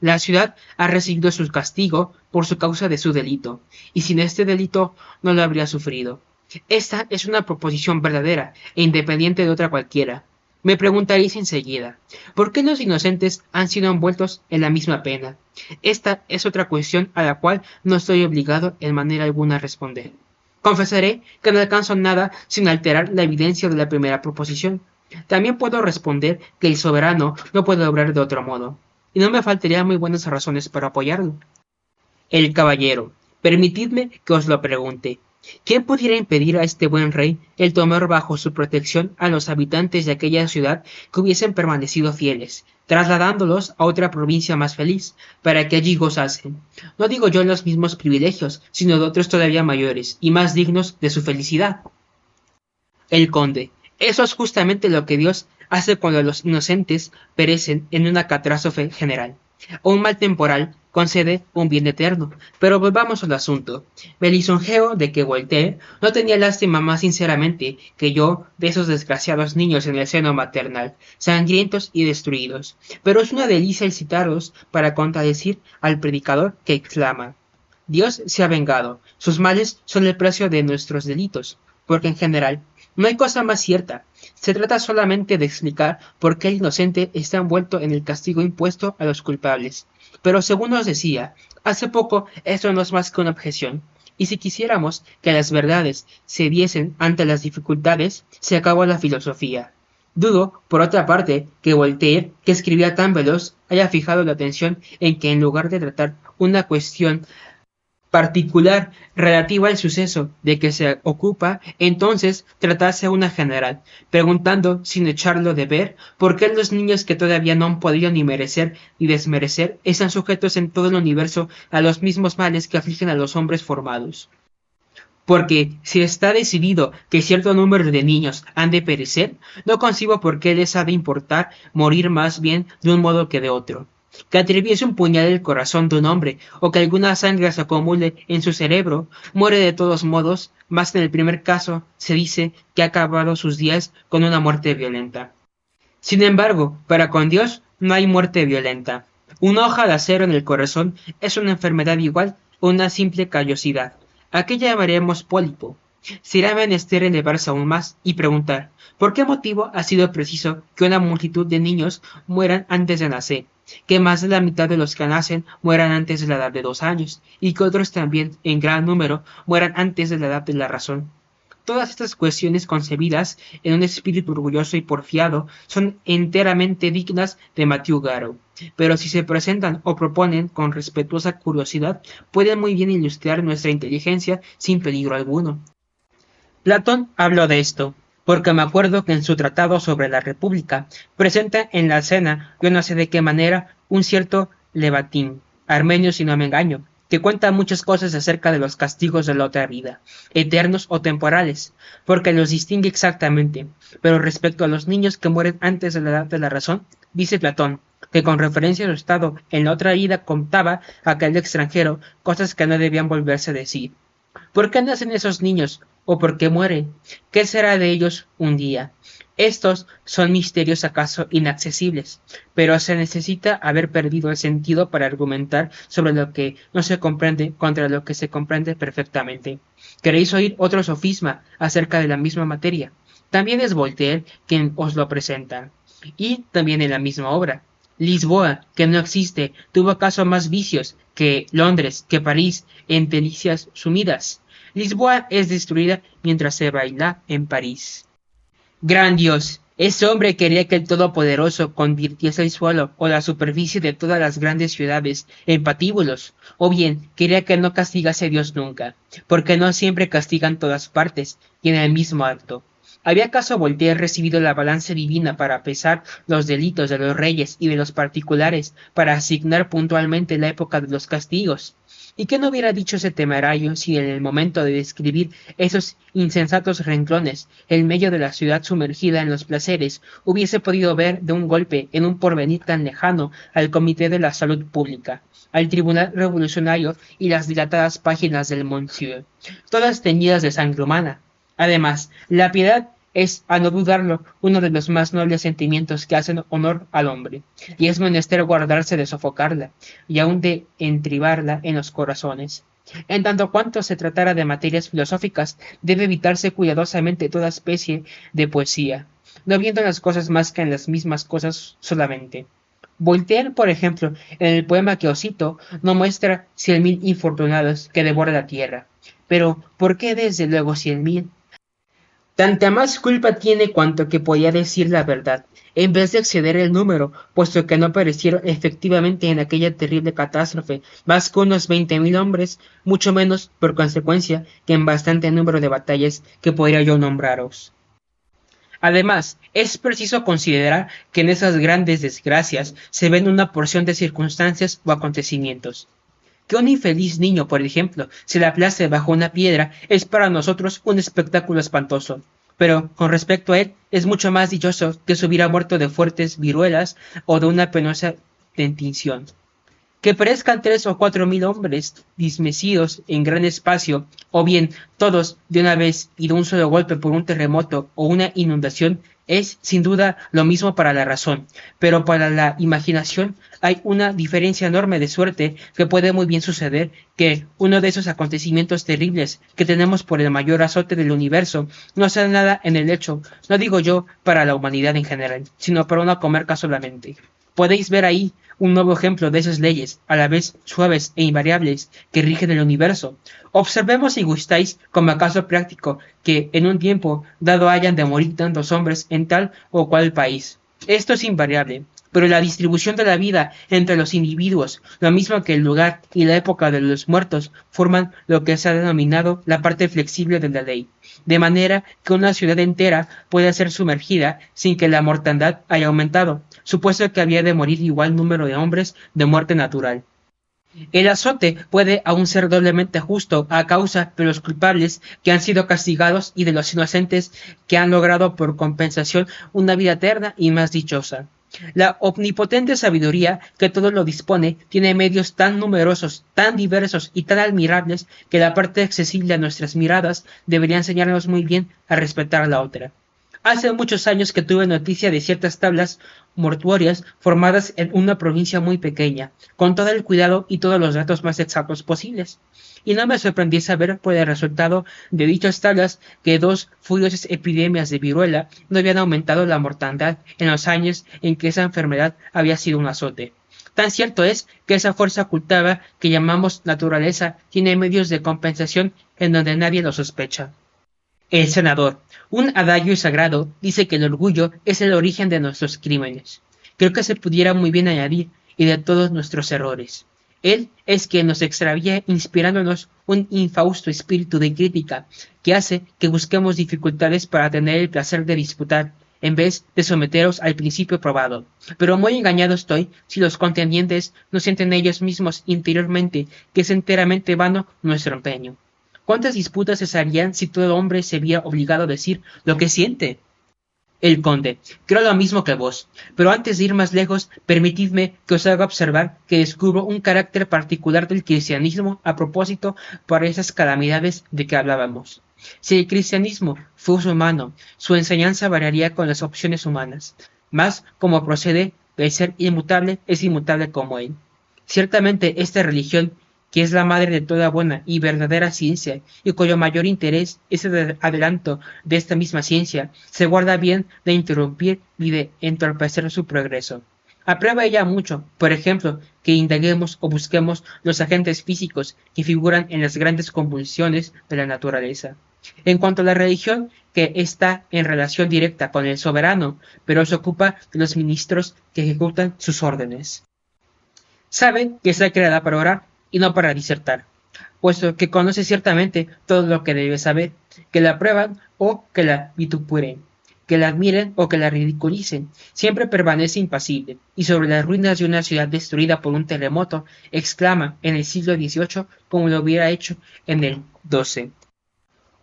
La ciudad ha recibido su castigo por su causa de su delito, y sin este delito no lo habría sufrido. Esta es una proposición verdadera e independiente de otra cualquiera. Me preguntaréis enseguida, ¿por qué los inocentes han sido envueltos en la misma pena? Esta es otra cuestión a la cual no estoy obligado en manera alguna a responder. Confesaré que no alcanzo nada sin alterar la evidencia de la primera proposición. También puedo responder que el soberano no puede obrar de otro modo, y no me faltarían muy buenas razones para apoyarlo. El caballero. Permitidme que os lo pregunte. ¿Quién pudiera impedir a este buen rey el tomar bajo su protección a los habitantes de aquella ciudad que hubiesen permanecido fieles, trasladándolos a otra provincia más feliz, para que allí gozasen, no digo yo los mismos privilegios, sino de otros todavía mayores y más dignos de su felicidad? El conde. Eso es justamente lo que Dios hace cuando los inocentes perecen en una catástrofe general. O un mal temporal concede un bien eterno. Pero volvamos al asunto. Me lisonjeo de que Voltaire no tenía lástima más sinceramente que yo de esos desgraciados niños en el seno maternal, sangrientos y destruidos. Pero es una delicia el citarlos para contradecir al predicador que exclama: Dios se ha vengado, sus males son el precio de nuestros delitos, porque en general no hay cosa más cierta. Se trata solamente de explicar por qué el inocente está envuelto en el castigo impuesto a los culpables. Pero según nos decía, hace poco esto no es más que una objeción. Y si quisiéramos que las verdades se diesen ante las dificultades, se acabó la filosofía. Dudo, por otra parte, que Voltaire, que escribía tan veloz, haya fijado la atención en que en lugar de tratar una cuestión particular relativa al suceso de que se ocupa, entonces tratase una general, preguntando, sin echarlo de ver, por qué los niños que todavía no han podido ni merecer ni desmerecer están sujetos en todo el universo a los mismos males que afligen a los hombres formados. Porque si está decidido que cierto número de niños han de perecer, no concibo por qué les ha de importar morir más bien de un modo que de otro. Que atraviese un puñal el corazón de un hombre, o que alguna sangre se acumule en su cerebro, muere de todos modos, mas en el primer caso se dice que ha acabado sus días con una muerte violenta. Sin embargo, para con Dios no hay muerte violenta. Una hoja de acero en el corazón es una enfermedad igual a una simple callosidad. ¿A qué llamaremos pólipo? Será menester elevarse aún más y preguntar, ¿por qué motivo ha sido preciso que una multitud de niños mueran antes de nacer, que más de la mitad de los que nacen mueran antes de la edad de 2 años, y que otros también, en gran número, mueran antes de la edad de la razón? Todas estas cuestiones concebidas en un espíritu orgulloso y porfiado son enteramente dignas de Matthew Garrow, pero si se presentan o proponen con respetuosa curiosidad, pueden muy bien ilustrar nuestra inteligencia sin peligro alguno. Platón habló de esto, porque me acuerdo que en su tratado sobre la República presenta en la escena, yo no sé de qué manera, un cierto Levatín, armenio si no me engaño, que cuenta muchas cosas acerca de los castigos de la otra vida, eternos o temporales, porque los distingue exactamente. Pero respecto a los niños que mueren antes de la edad de la razón, dice Platón, que con referencia a su estado en la otra vida contaba a aquel extranjero cosas que no debían volverse a decir. ¿Por qué nacen esos niños? ¿O por qué mueren? ¿Qué será de ellos un día? Estos son misterios acaso inaccesibles, pero se necesita haber perdido el sentido para argumentar sobre lo que no se comprende contra lo que se comprende perfectamente. ¿Queréis oír otro sofisma acerca de la misma materia? También es Voltaire quien os lo presenta, y también en la misma obra. Lisboa, que no existe, tuvo acaso más vicios que Londres, que París, en delicias sumidas. Lisboa es destruida mientras se baila en París. Gran Dios, ese hombre quería que el Todopoderoso convirtiese el suelo o la superficie de todas las grandes ciudades en patíbulos, o bien quería que no castigase Dios nunca, porque no siempre castigan todas partes y en el mismo acto. ¿Había acaso Voltaire recibido la balanza divina para pesar los delitos de los reyes y de los particulares, para asignar puntualmente la época de los castigos? ¿Y qué no hubiera dicho ese temerario si en el momento de describir esos insensatos renglones, en medio de la ciudad sumergida en los placeres, hubiese podido ver de un golpe en un porvenir tan lejano al Comité de la Salud Pública, al Tribunal Revolucionario y las dilatadas páginas del Monsieur, todas teñidas de sangre humana? Además, la piedad es, a no dudarlo, uno de los más nobles sentimientos que hacen honor al hombre, y es menester guardarse de sofocarla, y aun de entribarla en los corazones. En tanto cuanto se tratara de materias filosóficas, debe evitarse cuidadosamente toda especie de poesía, no viendo las cosas más que en las mismas cosas solamente. Voltaire, por ejemplo, en el poema que os cito, no muestra 100.000 infortunados que devora la tierra. Pero, ¿por qué desde luego 100.000? Tanta más culpa tiene cuanto que podía decir la verdad, en vez de exceder el número, puesto que no perecieron efectivamente en aquella terrible catástrofe más que unos 20.000 hombres, mucho menos, por consecuencia, que en bastante número de batallas que podría yo nombraros. Además, es preciso considerar que en esas grandes desgracias se ven una porción de circunstancias o acontecimientos. Que un infeliz niño, por ejemplo, se le aplaste bajo una piedra es para nosotros un espectáculo espantoso. Pero, con respecto a él, es mucho más dichoso que se hubiera muerto de fuertes viruelas o de una penosa dentición. Que perezcan 3 o 4 mil hombres dismecidos en gran espacio, o bien todos de una vez y de un solo golpe por un terremoto o una inundación, es sin duda lo mismo para la razón, pero para la imaginación hay una diferencia enorme de suerte que puede muy bien suceder que uno de esos acontecimientos terribles que tenemos por el mayor azote del universo no sea nada en el hecho, no digo yo para la humanidad en general, sino para una comarca solamente. Podéis ver ahí un nuevo ejemplo de esas leyes, a la vez suaves e invariables, que rigen el universo. Observemos si gustáis, como caso práctico, que en un tiempo dado hayan de morir tantos hombres en tal o cual país. Esto es invariable, pero la distribución de la vida entre los individuos, lo mismo que el lugar y la época de los muertos, forman lo que se ha denominado la parte flexible de la ley, de manera que una ciudad entera puede ser sumergida sin que la mortandad haya aumentado, supuesto que había de morir igual número de hombres de muerte natural. El azote puede aún ser doblemente justo a causa de los culpables que han sido castigados y de los inocentes que han logrado por compensación una vida eterna y más dichosa. La omnipotente sabiduría que todo lo dispone tiene medios tan numerosos, tan diversos y tan admirables que la parte accesible a nuestras miradas debería enseñarnos muy bien a respetar a la otra. Hace muchos años que tuve noticia de ciertas tablas mortuorias formadas en una provincia muy pequeña, con todo el cuidado y todos los datos más exactos posibles. Y no me sorprendí saber por el resultado de dichas tablas que 2 furiosas epidemias de viruela no habían aumentado la mortandad en los años en que esa enfermedad había sido un azote. Tan cierto es que esa fuerza ocultada que llamamos naturaleza tiene medios de compensación en donde nadie lo sospecha. El senador, un adagio sagrado, dice que el orgullo es el origen de nuestros crímenes. Creo que se pudiera muy bien añadir, y de todos nuestros errores. Él es quien nos extravía inspirándonos un infausto espíritu de crítica que hace que busquemos dificultades para tener el placer de disputar, en vez de someteros al principio probado. Pero muy engañado estoy si los contendientes no sienten ellos mismos interiormente que es enteramente vano nuestro empeño. ¿Cuántas disputas cesarían si todo hombre se viera obligado a decir lo que siente? El conde, creo lo mismo que vos, pero antes de ir más lejos, permitidme que os haga observar que descubro un carácter particular del cristianismo a propósito para esas calamidades de que hablábamos. Si el cristianismo fuese humano, su enseñanza variaría con las opciones humanas, mas como procede del ser inmutable es inmutable como él. Ciertamente esta religión, que es la madre de toda buena y verdadera ciencia, y cuyo mayor interés es el adelanto de esta misma ciencia, se guarda bien de interrumpir y de entorpecer su progreso. Aprueba ella mucho, por ejemplo, que indaguemos o busquemos los agentes físicos que figuran en las grandes convulsiones de la naturaleza. En cuanto a la religión, que está en relación directa con el soberano, pero se ocupa de los ministros que ejecutan sus órdenes. Sabe que está creada para orar y no para disertar, puesto que conoce ciertamente todo lo que debe saber, que la aprueban o que la vituperen, que la admiren o que la ridiculicen, siempre permanece impasible, y sobre las ruinas de una ciudad destruida por un terremoto, exclama en el siglo XVIII como lo hubiera hecho en el XII.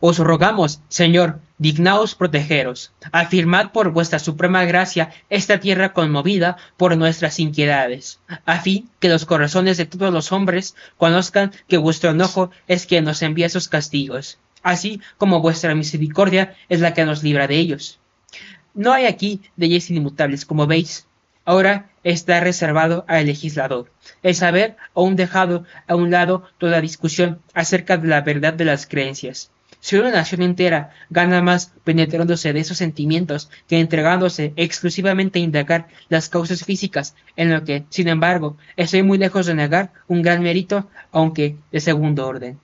Os rogamos, Señor, dignaos protegeros, afirmad por vuestra suprema gracia esta tierra conmovida por nuestras inquietudes, a fin que los corazones de todos los hombres conozcan que vuestro enojo es quien nos envía esos castigos, así como vuestra misericordia es la que nos libra de ellos. No hay aquí leyes inmutables, como veis, ahora está reservado al legislador. El saber aún dejado a un lado toda discusión acerca de la verdad de las creencias. Si una nación entera gana más penetrándose de esos sentimientos que entregándose exclusivamente a indagar las causas físicas, en lo que, sin embargo, estoy muy lejos de negar un gran mérito, aunque de segundo orden.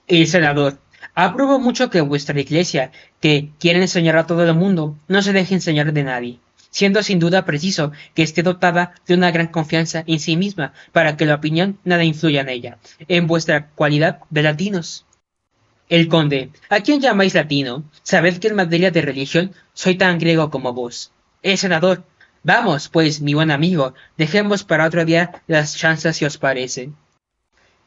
El senador. Apruebo mucho que vuestra iglesia, que quiere enseñar a todo el mundo, no se deje enseñar de nadie, siendo sin duda preciso que esté dotada de una gran confianza en sí misma para que la opinión nada influya en ella, en vuestra cualidad de latinos. El conde. ¿A quién llamáis latino? Sabed que en materia de religión soy tan griego como vos. El senador. Vamos, pues, mi buen amigo, dejemos para otro día las chanzas si os parece.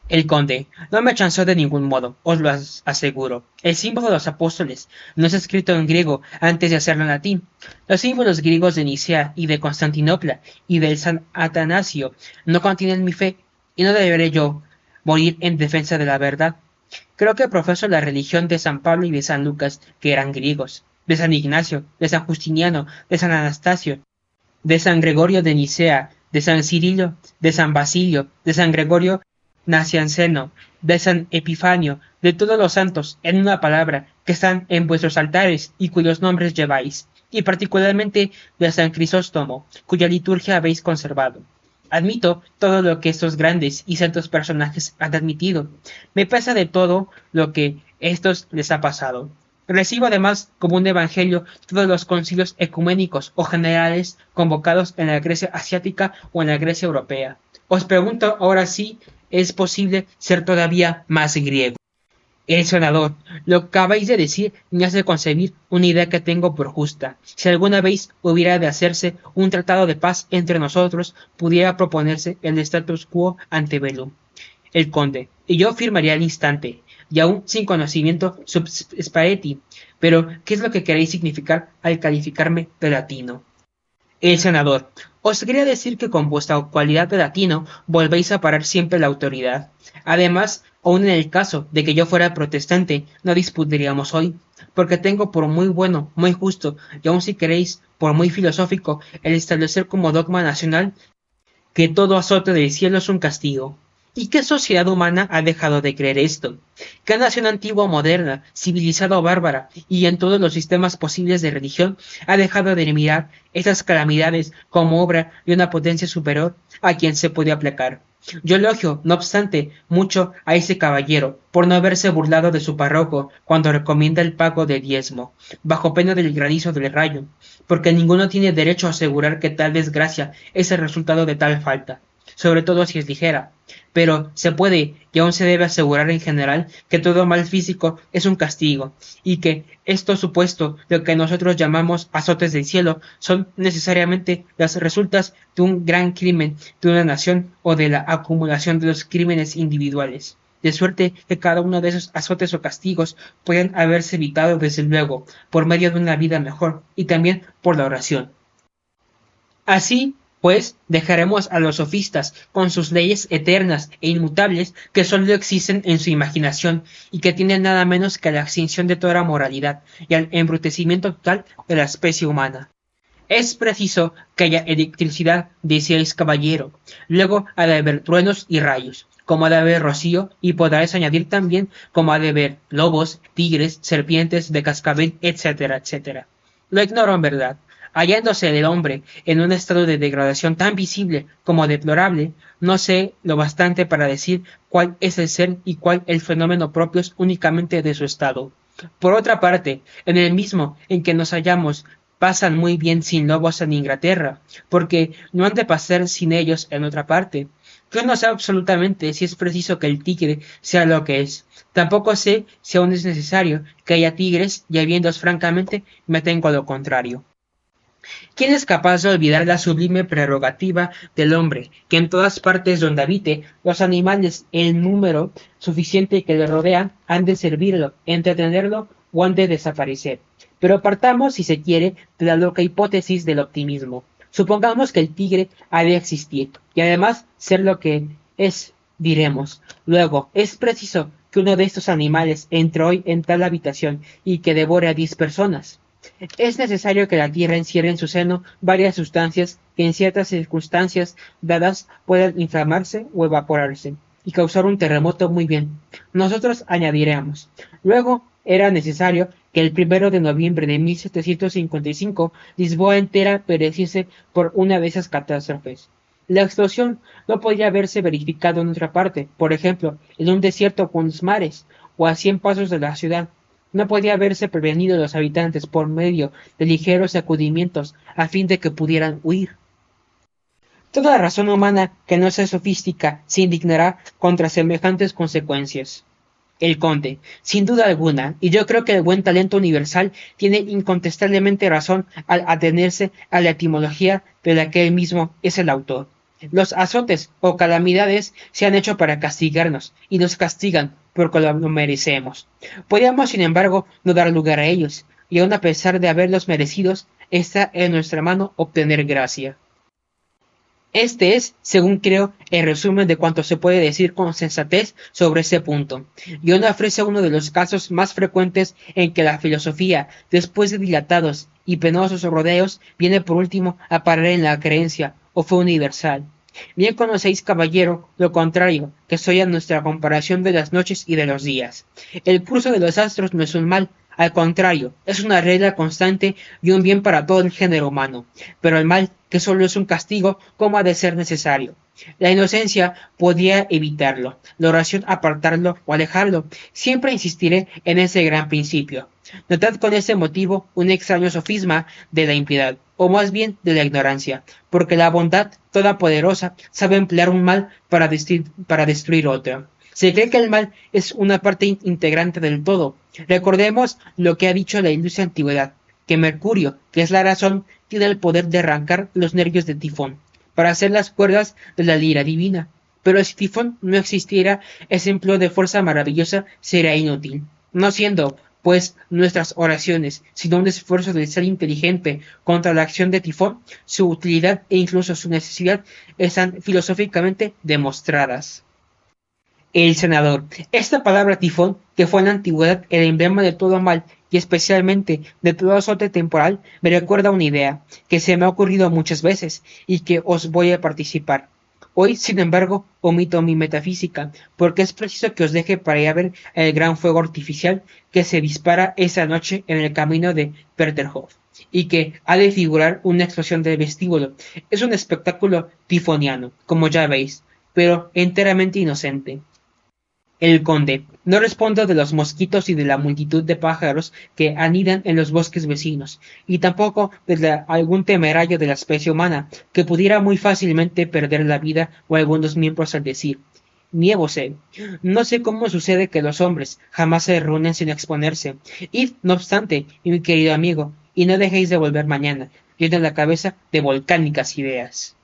El conde, no me chanzó de ningún modo, os lo aseguro. El símbolo de los apóstoles no es escrito en griego antes de hacerlo en latín. Los símbolos griegos de Nicea y de Constantinopla y del San Atanasio no contienen mi fe, y no deberé yo morir en defensa de la verdad. Creo que profeso la religión de San Pablo y de San Lucas, que eran griegos, de San Ignacio, de San Justiniano, de San Anastasio, de San Gregorio de Nicea, de San Cirilo, de San Basilio, de San Gregorio Nacianceno, de San Epifanio, de todos los santos, en una palabra, que están en vuestros altares y cuyos nombres lleváis, y particularmente de San Crisóstomo, cuya liturgia habéis conservado. Admito todo lo que estos grandes y santos personajes han admitido. Me pesa de todo lo que estos les ha pasado. Recibo además como un evangelio todos los concilios ecuménicos o generales convocados en la Grecia asiática o en la Grecia europea. Os pregunto ahora si es posible ser todavía más griego. El senador, lo que acabáis de decir me hace concebir una idea que tengo por justa. Si alguna vez hubiera de hacerse un tratado de paz entre nosotros, pudiera proponerse el status quo ante bellum. El conde, y yo firmaría al instante, y aún sin conocimiento sub specie, pero ¿qué es lo que queréis significar al calificarme de latino? El senador, os quería decir que con vuestra cualidad de latino volvéis a parar siempre la autoridad. Además, aun en el caso de que yo fuera protestante, no disputaríamos hoy, porque tengo por muy bueno, muy justo, y aun si queréis, por muy filosófico, el establecer como dogma nacional que todo azote del cielo es un castigo. ¿Y qué sociedad humana ha dejado de creer esto? ¿Qué nación antigua o moderna, civilizada o bárbara, y en todos los sistemas posibles de religión, ha dejado de mirar estas calamidades como obra de una potencia superior a quien se puede aplacar? Yo elogio, no obstante, mucho a ese caballero por no haberse burlado de su párroco cuando recomienda el pago de diezmo, bajo pena del granizo del rayo, porque ninguno tiene derecho a asegurar que tal desgracia es el resultado de tal falta, sobre todo si es ligera. Pero se puede y aún se debe asegurar en general que todo mal físico es un castigo, y que esto supuesto, lo que nosotros llamamos azotes del cielo, son necesariamente las resultas de un gran crimen de una nación o de la acumulación de los crímenes individuales. De suerte que cada uno de esos azotes o castigos pueden haberse evitado desde luego por medio de una vida mejor y también por la oración. Así, pues, dejaremos a los sofistas con sus leyes eternas e inmutables que sólo existen en su imaginación y que tienen nada menos que la extinción de toda moralidad y el embrutecimiento total de la especie humana. Es preciso que haya electricidad, decíais caballero. Luego ha de haber truenos y rayos, como ha de haber rocío, y podráis añadir también como ha de haber lobos, tigres, serpientes de cascabel, etcétera, etcétera. Lo ignoro en verdad. Hallándose el hombre en un estado de degradación tan visible como deplorable, no sé lo bastante para decir cuál es el ser y cuál el fenómeno propios únicamente de su estado. Por otra parte, en el mismo en que nos hallamos, pasan muy bien sin lobos en Inglaterra, porque no han de pasar sin ellos en otra parte. Yo no sé absolutamente si es preciso que el tigre sea lo que es. Tampoco sé si aún es necesario que haya tigres, y habiéndoos francamente, me tengo a lo contrario. ¿Quién es capaz de olvidar la sublime prerrogativa del hombre, que en todas partes donde habite, los animales en número suficiente que le rodean han de servirlo, entretenerlo o han de desaparecer? Pero partamos, si se quiere, de la loca hipótesis del optimismo. Supongamos que el tigre ha de existir, y además ser lo que es, diremos. Luego, es preciso que uno de estos animales entre hoy en tal habitación y que devore a 10 personas. Es necesario que la Tierra encierre en su seno varias sustancias que en ciertas circunstancias dadas puedan inflamarse o evaporarse y causar un terremoto muy bien. Nosotros añadiremos. Luego era necesario que el 1 de noviembre de 1755 Lisboa entera pereciese por una de esas catástrofes. La explosión no podía haberse verificado en otra parte, por ejemplo, en un desierto con los mares, o a 100 pasos de la ciudad. No podía haberse prevenido a los habitantes por medio de ligeros sacudimientos a fin de que pudieran huir. Toda razón humana que no sea sofística se indignará contra semejantes consecuencias. El conde, sin duda alguna, y yo creo que el buen talento universal tiene incontestablemente razón al atenerse a la etimología de la que él mismo es el autor. Los azotes o calamidades se han hecho para castigarnos, y nos castigan porque lo merecemos. Podríamos, sin embargo, no dar lugar a ellos, y aun a pesar de haberlos merecidos, está en nuestra mano obtener gracia. Este es, según creo, el resumen de cuanto se puede decir con sensatez sobre ese punto. Iona ofrece uno de los casos más frecuentes en que la filosofía, después de dilatados y penosos rodeos, viene por último a parar en la creencia o fe universal. Bien conocéis, caballero, lo contrario, que soy a nuestra comparación de las noches y de los días. El curso de los astros no es un mal, al contrario, es una regla constante y un bien para todo el género humano. Pero el mal, que solo es un castigo, ¿cómo ha de ser necesario? La inocencia podía evitarlo, la oración apartarlo o alejarlo. Siempre insistiré en ese gran principio. Notad con ese motivo un extraño sofisma de la impiedad, o más bien de la ignorancia, porque la bondad todopoderosa sabe emplear un mal para destruir otro. Se cree que el mal es una parte integrante del todo. Recordemos lo que ha dicho la ilustre antigüedad, que Mercurio, que es la razón, tiene el poder de arrancar los nervios de Tifón, para hacer las cuerdas de la lira divina. Pero si Tifón no existiera, ese empleo de fuerza maravillosa sería inútil, no siendo, pues, nuestras oraciones, sino un esfuerzo del ser inteligente contra la acción de Tifón, su utilidad e incluso su necesidad están filosóficamente demostradas. El senador. Esta palabra tifón, que fue en la antigüedad el emblema de todo mal y especialmente de todo azote temporal, me recuerda una idea que se me ha ocurrido muchas veces y que os voy a participar. Hoy, sin embargo, omito mi metafísica, porque es preciso que os deje para ir a ver el gran fuego artificial que se dispara esa noche en el camino de Perterhof, y que ha de figurar una explosión del vestíbulo. Es un espectáculo tifoniano, como ya veis, pero enteramente inocente. El conde. No respondo de los mosquitos y de la multitud de pájaros que anidan en los bosques vecinos, y tampoco de algún temerario de la especie humana, que pudiera muy fácilmente perder la vida o algunos miembros al decir. Niégose. No sé cómo sucede que los hombres jamás se reúnen sin exponerse. Id, no obstante, mi querido amigo, y no dejéis de volver mañana, lleno la cabeza de volcánicas ideas.